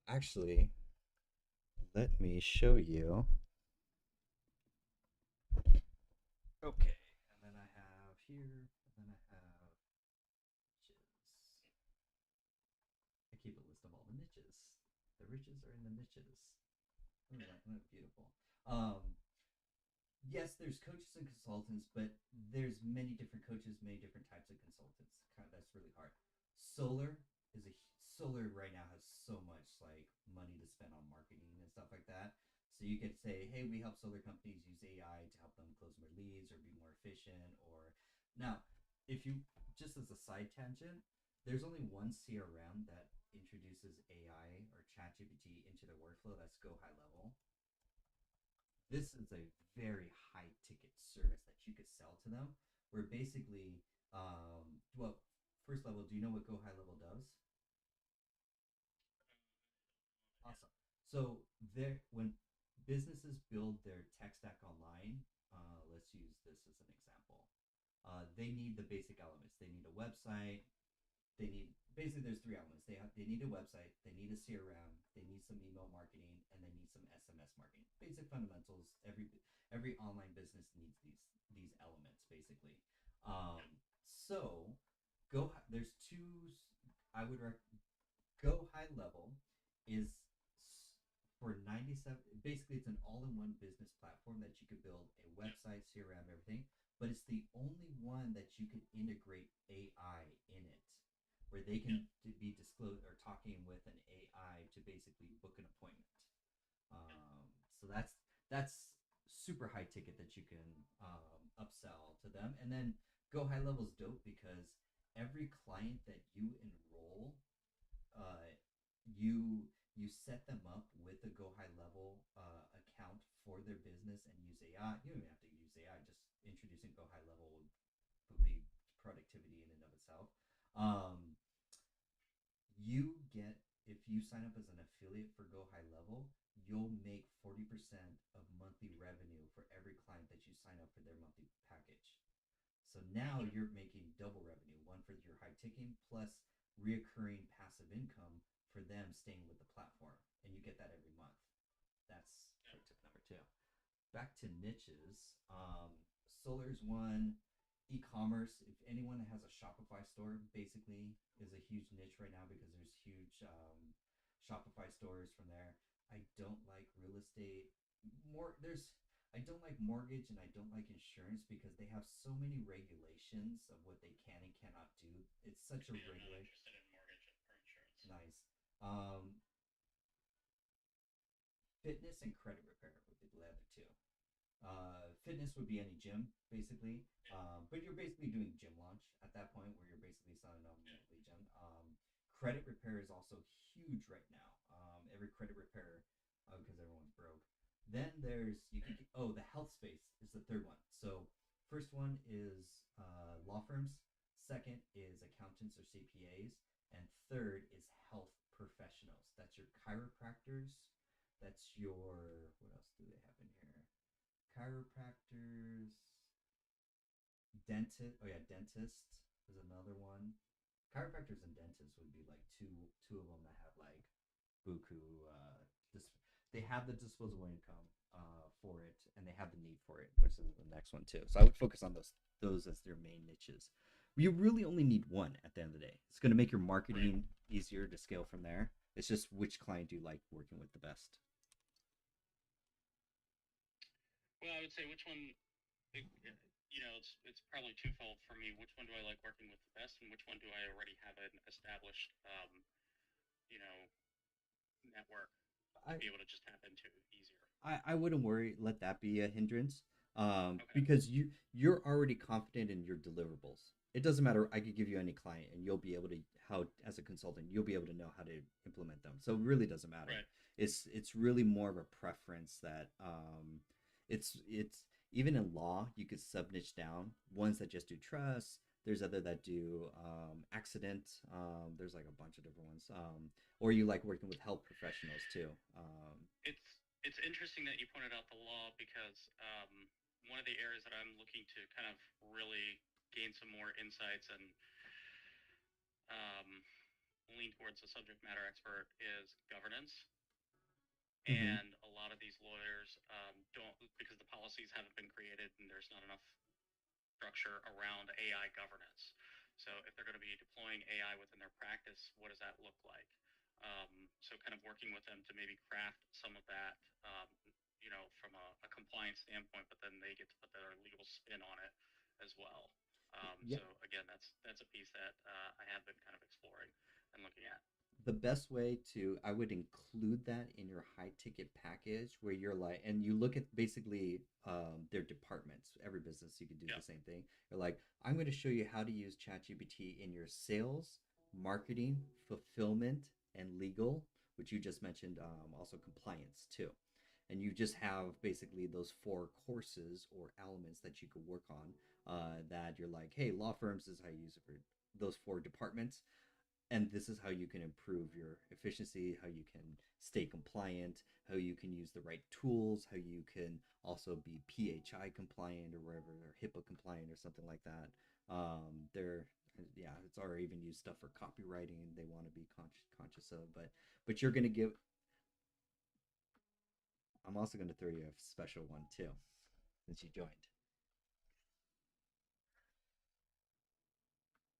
Actually, let me show you. Okay, and then I have here, and then I have niches. I keep a list of all the niches. The riches are in the niches. Isn't that beautiful? Yes, there's coaches and consultants, but there's many different coaches, many different types of consultants. Kind of, that's really hard. Solar is a Solar right now has so much like money to spend on marketing and stuff like that. So you could say, hey, we help solar companies use AI to help them close more leads or be more efficient. Or now, if you, just as a side tangent, there's only one CRM that introduces AI or ChatGPT into their workflow. That's Go High Level. This is a very high ticket service that you could sell to them, where basically, well, first level, do you know what Go High Level does? Awesome. So there, when businesses build their tech stack online, let's use this as an example. They need the basic elements. They need a website. They need, basically, there's 3 elements. They need a website. They need a CRM. They need some email marketing, and they need some SMS marketing. Basic fundamentals. Every online business needs these elements basically. So there's two. I would Go High Level is for 97. Basically, it's an all-in-one business platform that you could build a website, CRM, everything. But it's the only one that you can integrate AI in it, where they can be disclosed or talking with an AI to basically book an appointment. So that's super high ticket that you can upsell to them. And then Go High Level is dope because every client that you enroll, uh, you set them up with a Go High Level account for their business and use AI. You don't even have to use AI. Just introducing Go High Level would be productivity in and of itself. Um, you get, if you sign up as an affiliate for Go High Level, you'll make 40% of monthly revenue for every client that you sign up for their monthly package. So now you're making double revenue, one for your high ticking plus reoccurring passive income for them staying with the platform. And you get that every month. That's tip number 2. Back to niches. Solar's one, e-commerce. If anyone has a Shopify store, basically is a huge niche right now because there's huge Shopify stores from there. I don't like real estate. More there's I don't like mortgage and I don't like insurance because they have so many regulations of what they can and cannot do. It's such a See, I'm not regulation. interested in mortgage or insurance. Nice. Fitness and credit repair would be the other two. Fitness would be any gym, basically. Yeah. But you're basically doing gym launch at that point where you're basically selling a Yeah. monthly gym. Credit repair is also huge right now. Every credit repair, because everyone's broke. Then there's the health space is the third one. So first one is law firms. Second is accountants or CPAs, and third is health professionals. That's your chiropractors. That's your what else do they have in here? Chiropractors, dentist. Oh yeah, dentist is another one. Chiropractors and dentists would be like two of them that have like buku. This they have the disposable income for it, and they have the need for it, which is the next one too. So I would focus on those as their main niches. You really only need one at the end of the day. It's going to make your marketing easier to scale from there. It's just which client do you like working with the best. Well, I would say which one. It's probably twofold for me. Which one do I like working with the best, and which one do I already have an established, you know, network to I, be able to just tap into easier? I wouldn't worry. Let that be a hindrance, Okay. because you're already confident in your deliverables. It doesn't matter. I could give you any client, and you'll be able to how as a consultant you'll be able to know how to implement them. So it really doesn't matter. Right. It's really more of a preference that it's even in law you could sub niche down ones that just do trust. There's other that do accident. There's like a bunch of different ones. Or you like working with health professionals too. It's interesting that you pointed out the law because one of the areas that I'm looking to kind of really gain some more insights and um, lean towards a subject matter expert is governance. Mm-hmm. And a lot of these lawyers don't, because the policies haven't been created and there's not enough structure around AI governance. So if they're going to be deploying AI within their practice, what does that look like? So kind of working with them to maybe craft some of that, from a compliance standpoint, but then they get to put their legal spin on it as well. Yeah, So again, that's a piece that I have been kind of exploring and looking at. the best way to I would include that in your high ticket package where you're like and you look at basically their departments. Every business you could do Yeah. the same thing. You're like, I'm going to show you how to use ChatGPT in your sales, marketing, fulfillment, and legal, which you just mentioned, also compliance too. And you just have basically those four courses or elements that you could work on, that you're like, hey, law firms is how you use it for those four departments, and this is how you can improve your efficiency, how you can stay compliant, how you can use the right tools, how you can also be PHI compliant or wherever, or HIPAA compliant or something like that. They're yeah, it's already even used stuff for copywriting. They want to be conscious of, but you're gonna give. I'm also gonna throw you a special one too, since you joined.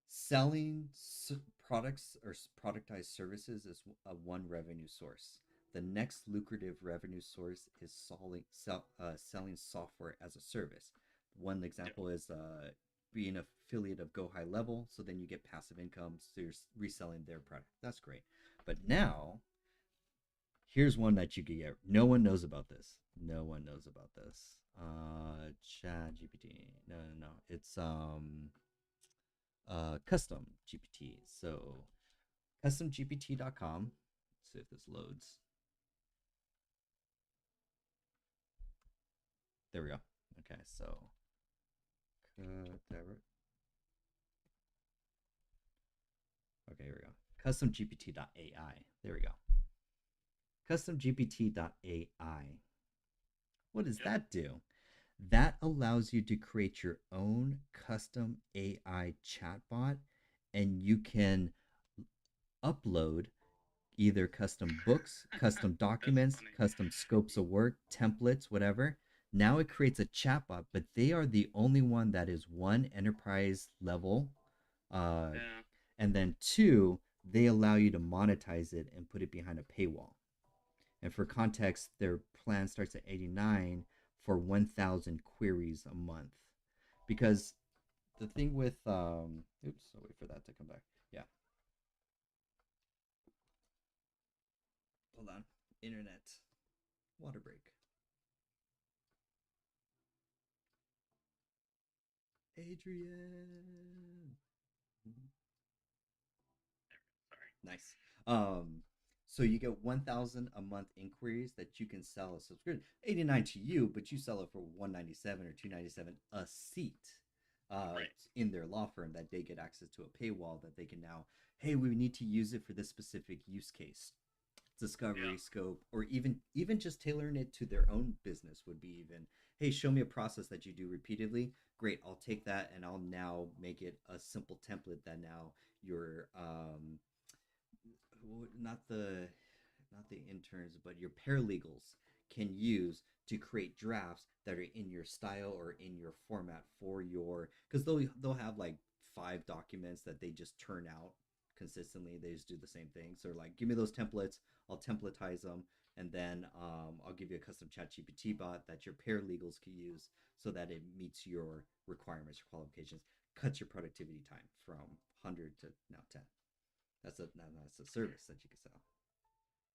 Selling products or productized services is a one revenue source. The next lucrative revenue source is selling software as a service. One Yeah. example is being an affiliate of Go High Level, so then you get passive income, so you're reselling their product. That's great. But now, here's one that you could get. No one knows about this. No one knows about this. Chat GPT. No, no, no. It's custom GPT. So customgpt.com. Let's see if this loads. There we go. Okay, so okay, here we go. Customgpt.ai. There we go. Customgpt.ai. What does Yep. that do? That allows you to create your own custom AI chatbot, and you can upload either custom books, custom That's documents, funny. custom scopes of work, templates, whatever. Now it creates a chatbot, but they are the only one that is one enterprise level, uh, Yeah. and then two, they allow you to monetize it and put it behind a paywall. And for context, their plan starts at 89 for 1,000 queries a month. Because the thing with oops, I'll wait for that to come back. Yeah, hold on. Internet water break. Adrian. Sorry. Nice. Um, so you get 1,000 a month inquiries that you can sell a subscription. 89 to you, but you sell it for 197 or 297 a seat. Right. In their law firm that they get access to a paywall that they can now, hey, we need to use it for this specific use case, discovery Yeah. scope, or even just tailoring it to their own business would be even, hey, show me a process that you do repeatedly. Great, I'll take that and I'll now make it a simple template that now your not the not the interns, but your paralegals can use to create drafts that are in your style or in your format for your, because they'll have like 5 documents that they just turn out consistently. They just do the same thing. So like, give me those templates, I'll templatize them, and then I'll give you a custom chat GPT bot that your paralegals can use so that it meets your requirements or qualifications, cuts your productivity time from 100 to now 10. That's a service that you can sell.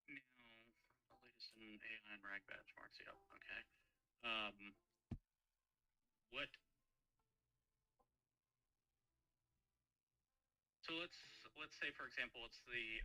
Now, the latest in AI and RAG benchmarks. Yep. Okay. Um, what? So let's say, for example, it's the